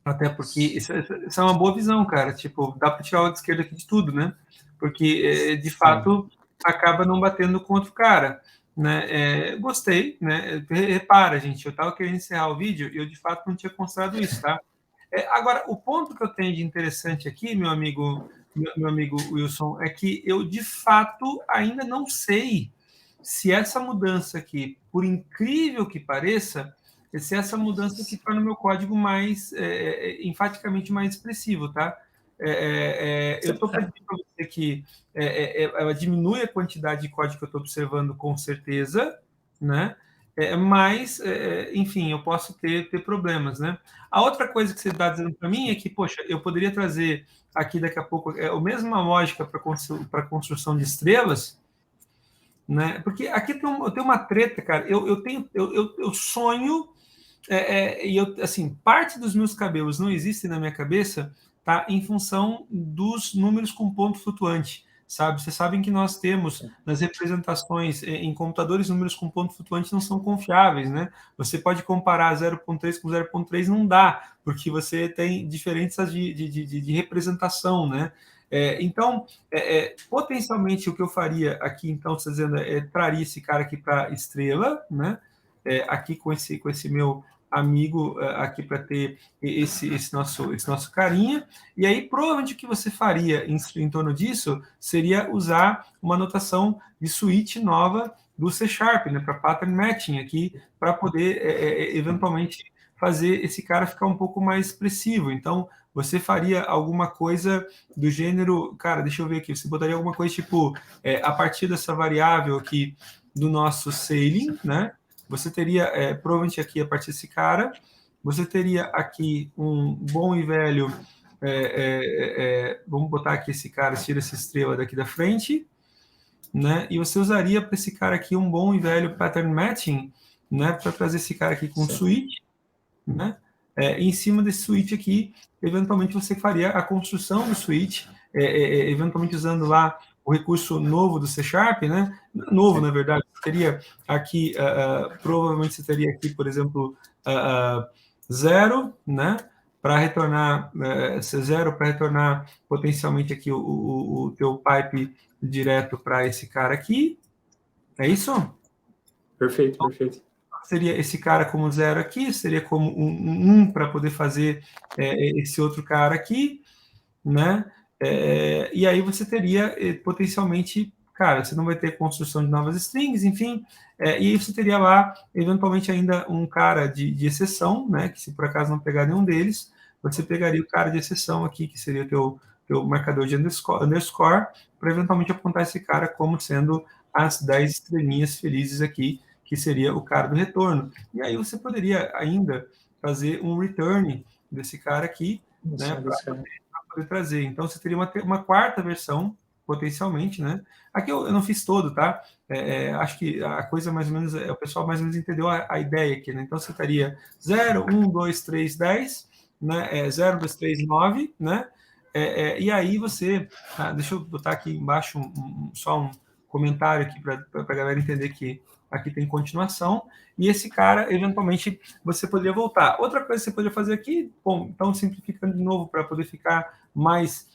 Até porque isso é uma boa visão, cara. Tipo, dá para tirar o lado esquerdo aqui de tudo, né? Porque, de fato, acaba não batendo com outro cara. Né? Gostei, né? Repara, gente, eu estava querendo encerrar o vídeo e eu, de fato, não tinha considerado isso, tá? Agora, o ponto que eu tenho de interessante aqui, meu amigo Wilson, é que eu, de fato, ainda não sei se essa mudança aqui, por incrível que pareça, se essa mudança aqui torna o meu código mais, enfaticamente mais expressivo, tá? Eu estou pedindo para você que ela diminui a quantidade de código que eu estou observando, com certeza, né? Mas, enfim, eu posso ter problemas, né? A outra coisa que você está dizendo para mim é que, poxa, eu poderia trazer aqui daqui a pouco a mesma lógica para a construção de estrelas, né? Porque aqui tem uma treta, cara. Eu sonho, e assim, parte dos meus cabelos não existem na minha cabeça, tá? Em função dos números com ponto flutuante. sabe? Vocês sabem que nós temos nas representações em computadores números com ponto flutuante não são confiáveis, né? Você pode comparar 0.3 com 0.3, não dá, porque você tem diferenças de representação, né? Então, potencialmente, o que eu faria aqui, então, você dizendo, traria esse cara aqui para estrela, né? Aqui com esse meu amigo aqui para ter esse nosso carinha, e aí provavelmente o que você faria em torno disso seria usar uma notação de switch nova do C Sharp, né, para pattern matching aqui, para poder eventualmente fazer esse cara ficar um pouco mais expressivo. Então, você faria alguma coisa do gênero, cara, deixa eu ver aqui, você botaria alguma coisa tipo, a partir dessa variável aqui do nosso sailing, né? Você teria, provavelmente aqui, a partir desse cara, você teria aqui um bom e velho, vamos botar aqui esse cara, tira essa estrela daqui da frente, né? E você usaria para esse cara aqui um bom e velho pattern matching, né? Para trazer esse cara aqui com switch, né? Em cima desse switch aqui, eventualmente você faria a construção do switch, eventualmente usando lá o recurso novo do C Sharp, né? Novo, na verdade, teria aqui, provavelmente você teria aqui, por exemplo, 0, né? Para retornar, zero para retornar potencialmente aqui o teu pipe direto para esse cara aqui. É isso? Perfeito, perfeito. Seria esse cara como 0 aqui, seria como um para poder fazer esse outro cara aqui, né? E aí você teria potencialmente, cara, você não vai ter construção de novas strings, enfim, e aí você teria lá, eventualmente, ainda um cara de exceção, né? Que se por acaso não pegar nenhum deles, você pegaria o cara de exceção aqui, que seria o teu marcador de underscore, para eventualmente apontar esse cara como sendo as 10 estrelinhas felizes aqui, que seria o cara do retorno. E aí você poderia ainda fazer um return desse cara aqui, né, para poder trazer. Então, você teria uma quarta versão, potencialmente, né? Aqui eu não fiz todo, tá? Acho que a coisa mais ou menos, o pessoal mais ou menos entendeu a ideia aqui, né? Então, você teria 0, 1, 2, 3, 10, né? 0, 2, 3, 9, né? E aí você... deixa eu botar aqui embaixo só um comentário aqui para a galera entender que aqui tem continuação, e esse cara, eventualmente, você poderia voltar. Outra coisa que você poderia fazer aqui, bom, então simplificando de novo para poder ficar mais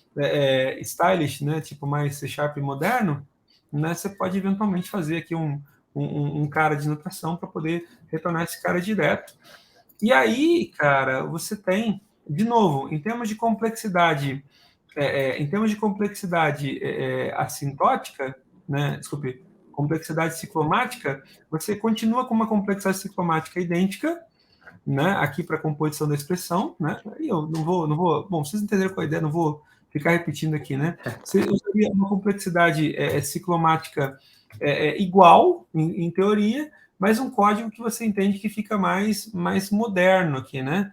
stylish, né, tipo mais C Sharp moderno, né, você pode eventualmente fazer aqui um cara de notação para poder retornar esse cara direto. E aí, cara, você tem, de novo, em termos de complexidade, assintótica, né, desculpe, complexidade ciclomática, você continua com uma complexidade ciclomática idêntica, né, aqui para a composição da expressão, né, e eu não vou, bom, vocês entenderam qual a ideia, não vou ficar repetindo aqui, né, você usaria uma complexidade ciclomática igual, em teoria, mas um código que você entende que fica mais moderno aqui, né,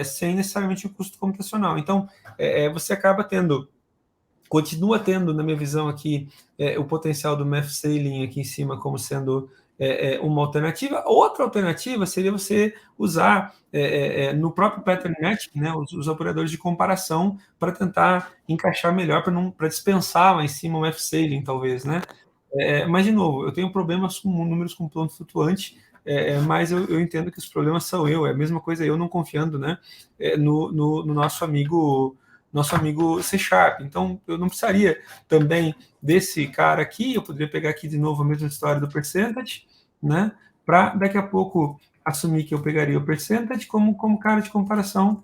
sem necessariamente o custo computacional. Então, você acaba continua tendo, na minha visão aqui, o potencial do math scaling aqui em cima como sendo uma alternativa. Outra alternativa seria você usar no próprio pattern matching, né, os operadores de comparação para tentar encaixar melhor, para dispensar lá em cima o math scaling, talvez, né? Mas, de novo, eu tenho problemas com números com ponto flutuante, mas eu entendo que os problemas são eu, é a mesma coisa eu não confiando, né, no nosso amigo C Sharp. Então, eu não precisaria também desse cara aqui, eu poderia pegar aqui de novo a mesma história do percentage, né, para daqui a pouco assumir que eu pegaria o percentage como cara de comparação,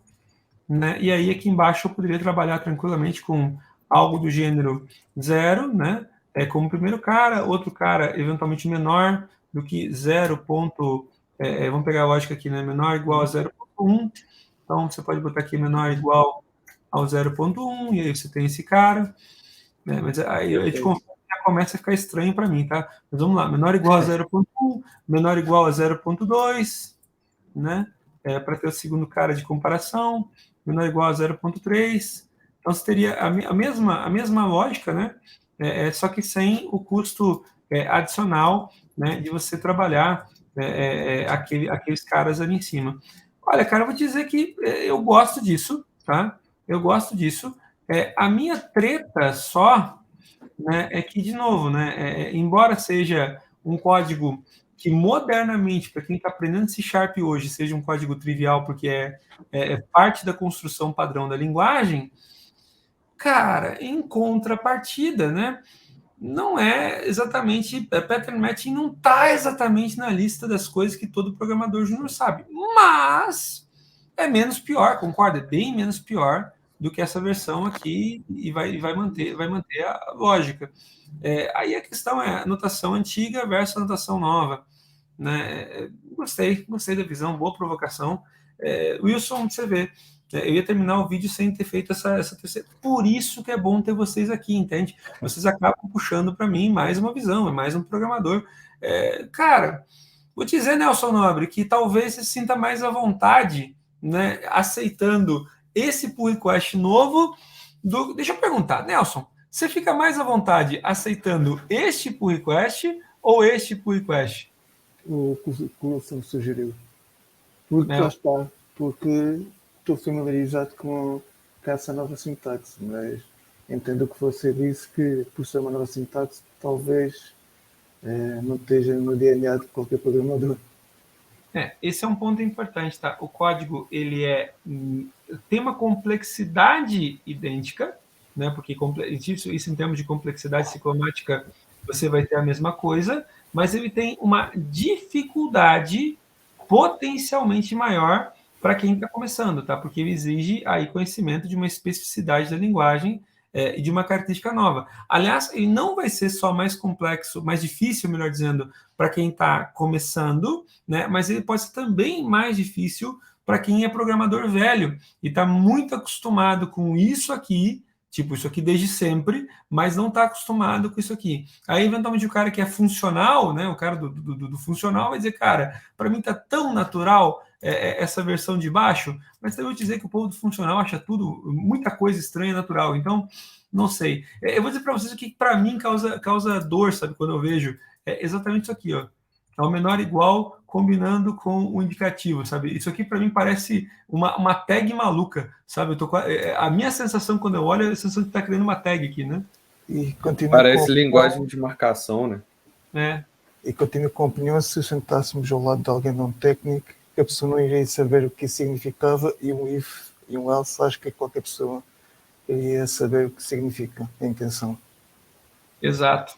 né, e aí aqui embaixo eu poderia trabalhar tranquilamente com algo do gênero 0, né, como primeiro cara, outro cara eventualmente menor do que 0. Vamos pegar a lógica aqui, né, menor ou igual a 0.1, então você pode botar aqui menor ou igual ao 0.1, e aí você tem esse cara, né? Mas aí eu te confesso que já começa a ficar estranho para mim, tá? Mas vamos lá, menor ou igual a 0.1, menor ou igual a 0.2, né? Para ter o segundo cara de comparação, menor ou igual a 0.3, então você teria a mesma lógica, né? Só que sem o custo adicional, né, de você trabalhar aqueles caras ali em cima. Olha, cara, eu vou dizer que eu gosto disso, tá? Eu gosto disso. A minha treta só né, é que, de novo, né, embora seja um código que modernamente, para quem está aprendendo C# hoje, seja um código trivial, porque é parte da construção padrão da linguagem, cara, em contrapartida, né, não é exatamente, pattern matching não está exatamente na lista das coisas que todo programador júnior sabe, mas é menos pior, concorda? É bem menos pior do que essa versão aqui e vai manter a lógica. Aí a questão é a notação antiga versus a notação nova, né? Gostei da visão, boa provocação. Wilson, você vê, eu ia terminar o vídeo sem ter feito essa terceira. Por isso que é bom ter vocês aqui, entende? Vocês acabam puxando para mim mais uma visão, é mais um programador. Cara, vou te dizer, Nelson Nobre, que talvez você se sinta mais à vontade, né, aceitando esse pull request novo. Deixa eu perguntar, Nelson, você fica mais à vontade aceitando este pull request ou este pull request? O que o Wilson sugeriu. Porque É. lá está, porque estou familiarizado com essa nova sintaxe, mas entendo o que você disse, que por ser uma nova sintaxe, talvez não esteja no DNA de qualquer programador. Esse é um ponto importante, tá? O código, ele tem uma complexidade idêntica, né? Porque isso em termos de complexidade ciclomática, você vai ter a mesma coisa, mas ele tem uma dificuldade potencialmente maior para quem está começando, tá? Porque ele exige aí conhecimento de uma especificidade da linguagem e de uma característica nova. Aliás, ele não vai ser só mais complexo, mais difícil, melhor dizendo, para quem está começando, né? Mas ele pode ser também mais difícil para quem é programador velho e está muito acostumado com isso aqui, tipo isso aqui desde sempre, mas não está acostumado com isso aqui. Aí, eventualmente, o cara que é funcional, né? O cara do funcional vai dizer, cara, para mim está tão natural essa versão de baixo, mas também vou dizer que o povo do funcional acha tudo, muita coisa estranha e natural. Então, não sei. Eu vou dizer para vocês o que para mim causa dor, sabe, quando eu vejo. É exatamente isso aqui, ó. É o menor igual combinando com o indicativo, sabe? Isso aqui para mim parece uma tag maluca, sabe? A minha sensação quando eu olho é a sensação de estar criando uma tag aqui, né? E continua Parece linguagem de marcação, né? E continuo com a opinião, se sentássemos ao lado de alguém não técnico, que a pessoa não iria saber o que significava, e um if e um else, acho que qualquer pessoa iria saber o que significa a intenção. Exato.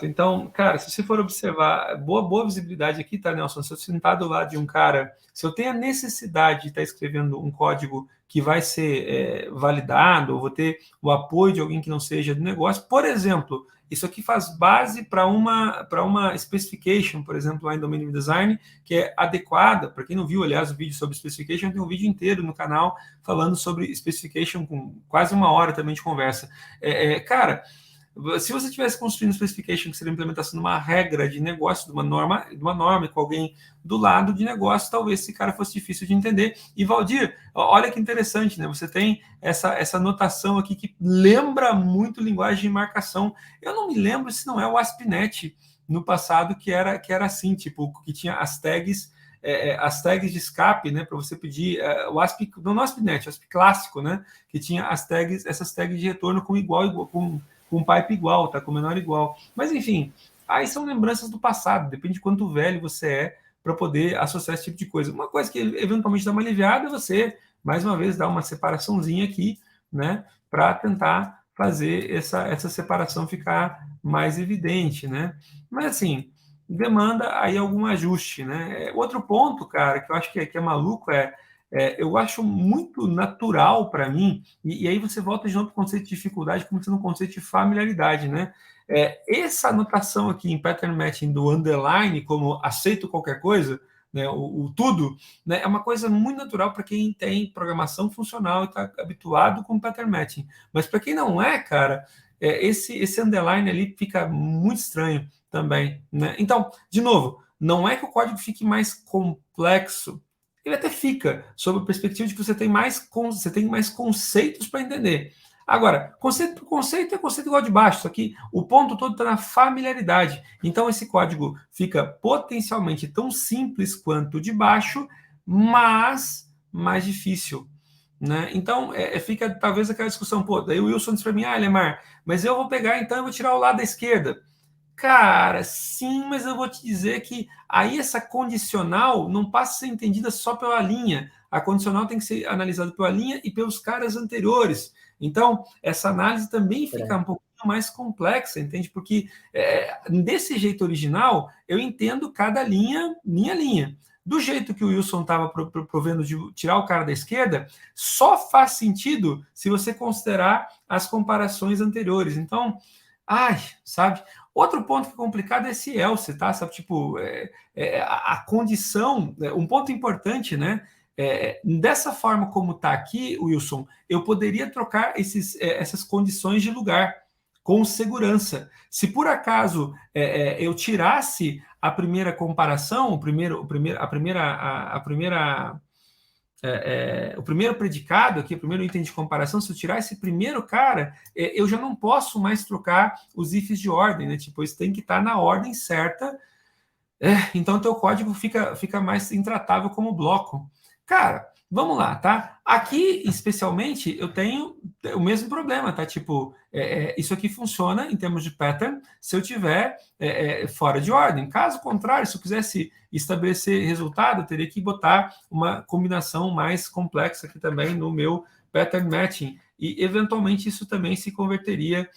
Então, cara, se você for observar, boa visibilidade aqui, tá, Nelson? Se eu sentar do lado de um cara, se eu tenho a necessidade de estar escrevendo um código que vai ser validado, ou vou ter o apoio de alguém que não seja do negócio, por exemplo, isso aqui faz base para uma specification, por exemplo, lá em Domain Design, que é adequada. Para quem não viu, aliás, o vídeo sobre specification, tem um vídeo inteiro no canal falando sobre specification, com quase 1 hora também de conversa. Cara, se você estivesse construindo specification, que seria a implementação de uma regra de negócio, de uma norma com alguém do lado de negócio, talvez esse cara fosse difícil de entender. E, Valdir, olha que interessante, né? Você tem essa notação aqui que lembra muito linguagem de marcação. Eu não me lembro se não é o ASP.NET no passado que era assim, tipo, que tinha as tags de escape, né, para você pedir o ASP, não o ASP.NET, o ASP clássico, né, que tinha essas tags de retorno com com pipe igual, tá? Com menor igual. Mas, enfim, aí são lembranças do passado, depende de quanto velho você é para poder associar esse tipo de coisa. Uma coisa que eventualmente dá uma aliviada é você, mais uma vez, dar uma separaçãozinha aqui, né? Para tentar fazer essa separação ficar mais evidente, né? Mas, assim, demanda aí algum ajuste, né? Outro ponto, cara, que eu acho que é maluco eu acho muito natural para mim, e aí você volta de novo para o conceito de dificuldade, como sendo um conceito de familiaridade, né? Essa anotação aqui em pattern matching do underline, como aceito qualquer coisa, né, o tudo, né, é uma coisa muito natural para quem tem programação funcional e está habituado com pattern matching. Mas para quem não é, cara, esse underline ali fica muito estranho também, né? Então, de novo, não é que o código fique mais complexo, ele até fica, sob a perspectiva de que você tem mais conceitos para entender. Agora, conceito por conceito é conceito igual de baixo, só que o ponto todo está na familiaridade. Então, esse código fica potencialmente tão simples quanto o de baixo, mas mais difícil. né? Então, fica talvez aquela discussão, pô, daí o Wilson disse para mim, Lemar, mas eu vou pegar, então eu vou tirar o lado da esquerda. Cara, sim, mas eu vou te dizer que aí essa condicional não passa a ser entendida só pela linha. A condicional tem que ser analisada pela linha e pelos caras anteriores. Então, essa análise também fica um pouquinho mais complexa, entende? Porque desse jeito original, eu entendo cada linha. Do jeito que o Wilson estava provendo de tirar o cara da esquerda, só faz sentido se você considerar as comparações anteriores. Então, sabe? Outro ponto que é complicado é esse else, tá? Sabe, tipo, a condição, um ponto importante, né? Dessa forma como está aqui, Wilson, eu poderia trocar essas condições de lugar com segurança. Se por acaso eu tirasse a primeira comparação, o primeiro predicado aqui, o primeiro item de comparação, se eu tirar esse primeiro cara, eu já não posso mais trocar os ifs de ordem, né? Tipo, isso tem que estar na ordem certa. Então, o teu código fica mais intratável como bloco. Cara, vamos lá, tá? Aqui, especialmente, eu tenho o mesmo problema, tá? Tipo, isso aqui funciona em termos de pattern se eu tiver fora de ordem. Caso contrário, se eu quisesse estabelecer resultado, eu teria que botar uma combinação mais complexa aqui também no meu pattern matching. E, eventualmente, isso também se converteria,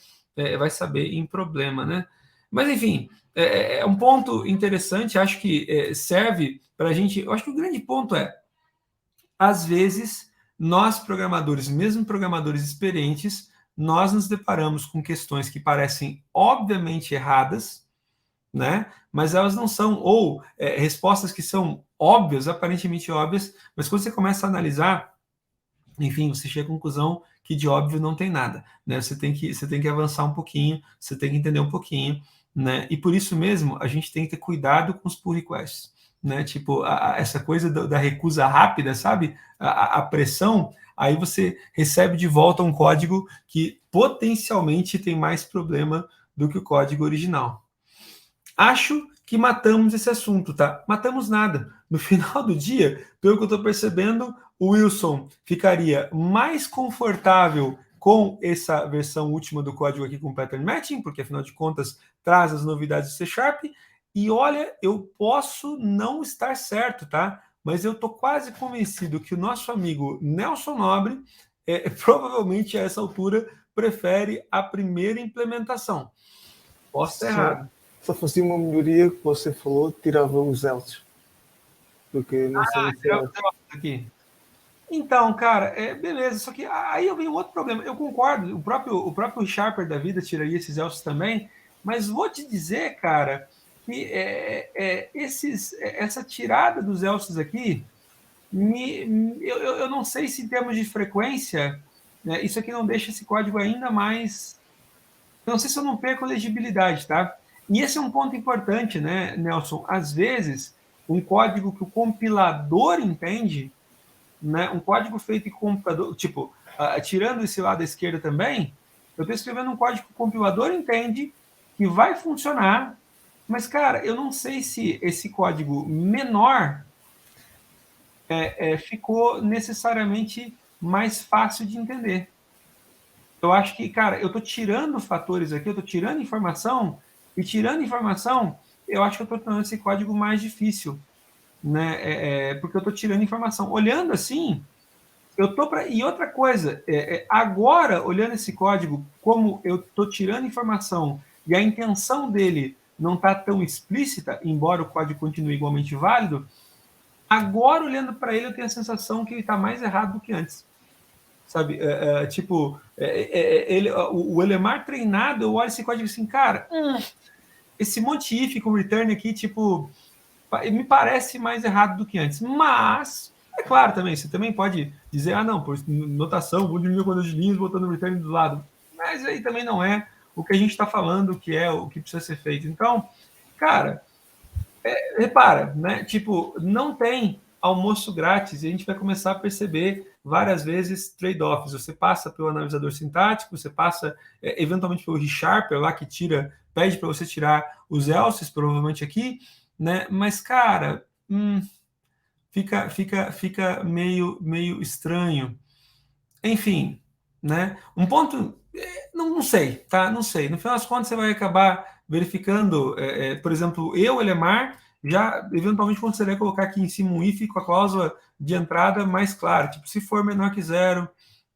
vai saber, em problema, né? Mas, enfim, é um ponto interessante, acho que serve para a gente... Eu acho que o grande ponto às vezes, nós programadores, mesmo programadores experientes, nós nos deparamos com questões que parecem obviamente erradas, né? Mas elas não são, ou respostas que são óbvias, aparentemente óbvias, mas quando você começa a analisar, enfim, você chega à conclusão que de óbvio não tem nada, né? Você tem que avançar um pouquinho, você tem que entender um pouquinho, né? E por isso mesmo, a gente tem que ter cuidado com os pull requests, né? Tipo, essa coisa da recusa rápida, sabe? A pressão, aí você recebe de volta um código que potencialmente tem mais problema do que o código original. Acho que matamos esse assunto, tá? Matamos nada. No final do dia, pelo que eu estou percebendo, o Wilson ficaria mais confortável com essa versão última do código aqui com Pattern Matching, porque afinal de contas traz as novidades do C Sharp. E olha, eu posso não estar certo, tá? Mas eu estou quase convencido que o nosso amigo Nelson Nobre, provavelmente a essa altura, prefere a primeira implementação. Posso estar errado. Só fazia uma melhoria que você falou, tirava os else. Porque não sei se aqui. Então, cara, beleza, só que aí eu venho outro problema. Eu concordo, o próprio Sharper da vida tiraria esses else também, mas vou te dizer, cara, que essa tirada dos elses aqui, eu não sei se em termos de frequência, né, isso aqui não deixa esse código ainda mais... Eu não sei se eu não perco a legibilidade, tá? E esse é um ponto importante, né, Nelson? Às vezes, um código que o compilador entende, né, um código feito em computador, tipo, tirando esse lado da esquerda também, eu estou escrevendo um código que o compilador entende, que vai funcionar, mas, cara, eu não sei se esse código menor ficou necessariamente mais fácil de entender. Eu acho que, cara, eu estou tirando fatores aqui, eu estou tirando informação, e tirando informação, eu acho que eu estou tornando esse código mais difícil, né? Porque eu estou tirando informação. Olhando assim, eu estou para... E outra coisa, agora, olhando esse código, como eu estou tirando informação e a intenção dele não está tão explícita, embora o código continue igualmente válido, agora, olhando para ele, eu tenho a sensação que ele está mais errado do que antes. Sabe? Tipo, o Elemar treinado, eu olho esse código assim, cara, esse monte if com return aqui, tipo, me parece mais errado do que antes. Mas, é claro também, você também pode dizer, não, por notação, vou diminuir o quantidade de linhas botando o return do lado. Mas aí também não é o que a gente está falando, que é o que precisa ser feito. Então, cara, repara, né? Tipo, não tem almoço grátis e a gente vai começar a perceber várias vezes trade-offs. Você passa pelo analisador sintático, você passa eventualmente pelo ReSharper lá que pede para você tirar os elses, provavelmente aqui, né? Mas, cara, fica meio estranho. enfim, né? Um ponto, não sei, tá? Não sei. No final das contas, você vai acabar verificando, por exemplo, Elemar, já eventualmente considerei colocar aqui em cima um if com a cláusula de entrada mais clara, tipo, se for menor que 0,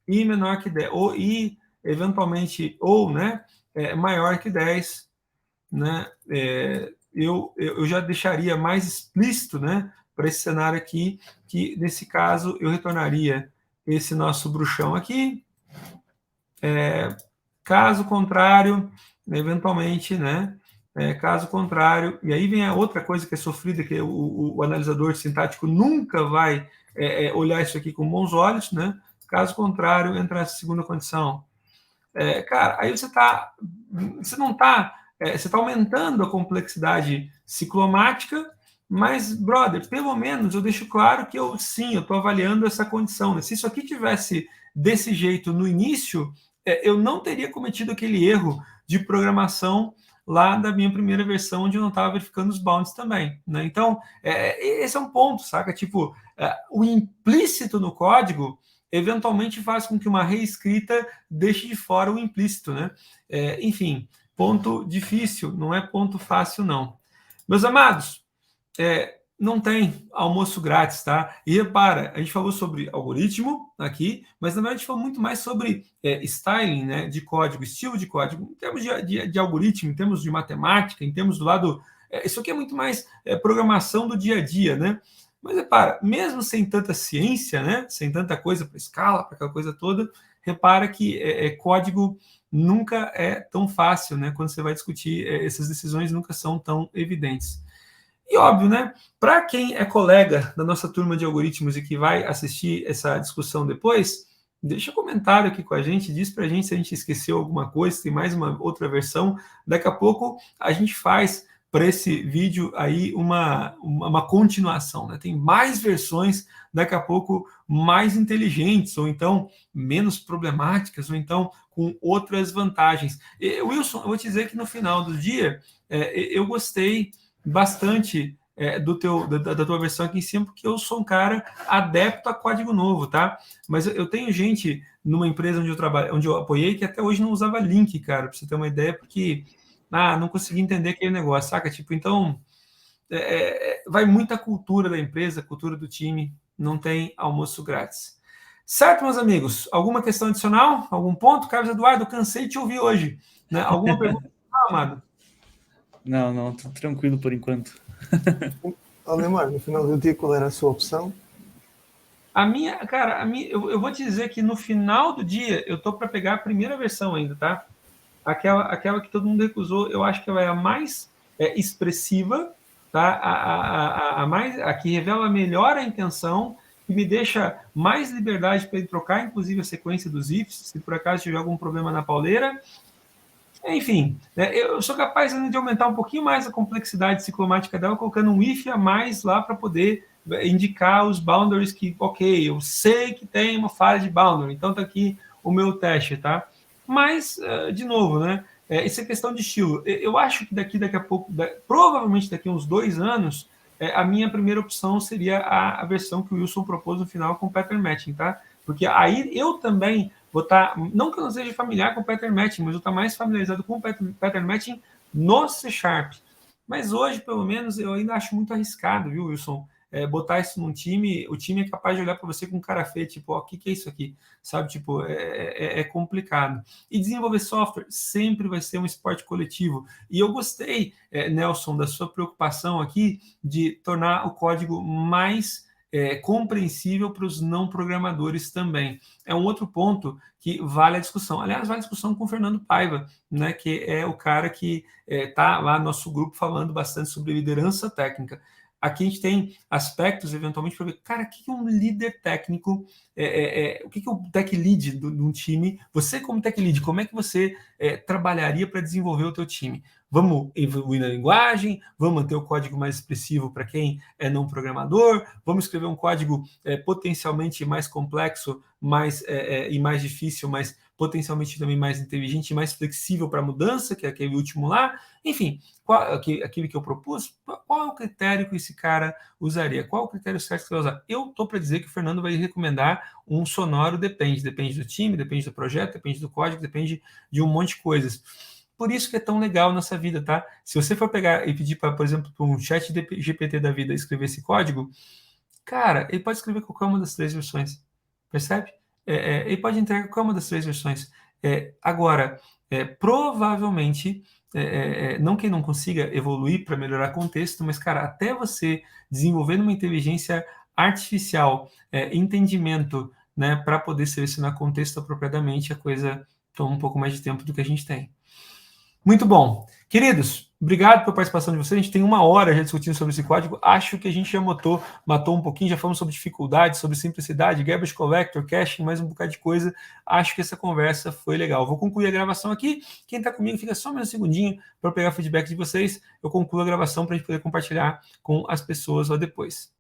i menor que 10, ou i eventualmente, ou, né, maior que 10, né, eu já deixaria mais explícito, né, para esse cenário aqui, que nesse caso eu retornaria esse nosso bruxão aqui, caso contrário, eventualmente, né, caso contrário, e aí vem a outra coisa que é sofrida, que o analisador sintático nunca vai olhar isso aqui com bons olhos, né, caso contrário, entra essa segunda condição. Cara, aí você não está, você está aumentando a complexidade ciclomática, mas, brother, pelo menos eu deixo claro que eu estou avaliando essa condição, né? Se isso aqui tivesse desse jeito no início, eu não teria cometido aquele erro de programação lá da minha primeira versão, onde eu não estava verificando os bounds também, né? Então, esse é um ponto, saca? Tipo, o implícito no código eventualmente faz com que uma reescrita deixe de fora o implícito, né? Enfim, ponto difícil, não é ponto fácil, não. Meus amados, não tem almoço grátis, tá? E repara, a gente falou sobre algoritmo aqui, mas na verdade a gente falou muito mais sobre styling, né, de código, estilo de código, em termos de algoritmo, em termos de matemática, em termos do lado... isso aqui é muito mais programação do dia a dia, né? Mas repara, mesmo sem tanta ciência, né, sem tanta coisa para escala, para aquela coisa toda, repara que código nunca é tão fácil, né? Quando você vai discutir, essas decisões nunca são tão evidentes. E óbvio, né? Para quem é colega da nossa turma de algoritmos e que vai assistir essa discussão depois, deixa comentário aqui com a gente, diz para a gente se a gente esqueceu alguma coisa, se tem mais uma outra versão. Daqui a pouco a gente faz para esse vídeo aí uma continuação, né? Tem mais versões, daqui a pouco mais inteligentes, ou então menos problemáticas, ou então com outras vantagens. Wilson, eu vou te dizer que no final do dia, eu gostei bastante da tua versão aqui em cima, porque eu sou um cara adepto a código novo, tá? Mas eu tenho gente numa empresa onde eu trabalho, onde eu apoiei, que até hoje não usava link, cara, para você ter uma ideia, porque não consegui entender aquele negócio, saca? Tipo, então, vai muita cultura da empresa, cultura do time, não tem almoço grátis. Certo, meus amigos? Alguma questão adicional? Algum ponto? Carlos Eduardo, eu cansei de te ouvir hoje. Né? Alguma pergunta, amado? Não, tudo tranquilo por enquanto. Aldemar, no final do dia, qual era a sua opção? Eu vou te dizer que no final do dia, eu tô para pegar a primeira versão ainda, tá? Aquela que todo mundo recusou, eu acho que ela é a mais expressiva, tá? A que revela melhor a intenção, que me deixa mais liberdade para ele trocar, inclusive, a sequência dos ifs, se por acaso tiver algum problema na pauleira. Enfim, eu sou capaz ainda de aumentar um pouquinho mais a complexidade ciclomática dela, colocando um if a mais lá para poder indicar os boundaries que, ok, eu sei que tem uma falha de boundary, então está aqui o meu teste, tá? Mas, de novo, né? Isso é questão de estilo. Eu acho que daqui a pouco, provavelmente daqui a uns 2 anos, a minha primeira opção seria a versão que o Wilson propôs no final com pattern matching, tá? Porque aí eu também vou estar, não que eu não seja familiar com pattern matching, mas eu estou mais familiarizado com pattern matching no C#. Mas hoje, pelo menos, eu ainda acho muito arriscado, viu, Wilson? Botar isso num time, o time é capaz de olhar para você com cara feia, tipo, o que é isso aqui? Sabe, tipo, é complicado. E desenvolver software sempre vai ser um esporte coletivo. E eu gostei, Nelson, da sua preocupação aqui de tornar o código mais compreensível para os não programadores também. É um outro ponto que vale a discussão. Aliás, vale a discussão com o Fernando Paiva, né, que é o cara que está lá no nosso grupo falando bastante sobre liderança técnica. Aqui a gente tem aspectos, eventualmente, para ver, cara, o que um líder técnico, o que o tech lead de um time, você como tech lead, como é que você trabalharia para desenvolver o teu time? Vamos evoluir na linguagem, vamos manter o código mais expressivo para quem é não programador, vamos escrever um código potencialmente mais complexo e mais difícil, mas potencialmente também mais inteligente e mais flexível para mudança, que é aquele último lá. Enfim, aquilo que eu propus, qual é o critério que esse cara usaria? Qual é o critério certo que você vai usar? Eu estou para dizer que o Fernando vai recomendar um sonoro depende do time, depende do projeto, depende do código, depende de um monte de coisas. Por isso que é tão legal nessa vida, tá? Se você for pegar e pedir, por exemplo, para um chat GPT da vida escrever esse código, cara, ele pode escrever qualquer uma das 3 versões, percebe? Ele pode entregar qualquer uma das 3 versões. Agora, provavelmente, não que não consiga evoluir para melhorar contexto, mas, cara, até você desenvolver uma inteligência artificial, entendimento, né, para poder selecionar contexto apropriadamente, a coisa toma um pouco mais de tempo do que a gente tem. Muito bom. Queridos, obrigado pela participação de vocês. A gente tem 1 hora já discutindo sobre esse código. Acho que a gente já matou um pouquinho, já falamos sobre dificuldade, sobre simplicidade, garbage collector, caching, mais um bocado de coisa. Acho que essa conversa foi legal. Vou concluir a gravação aqui. Quem está comigo, fica só mais um segundinho para pegar feedback de vocês. Eu concluo a gravação para a gente poder compartilhar com as pessoas lá depois.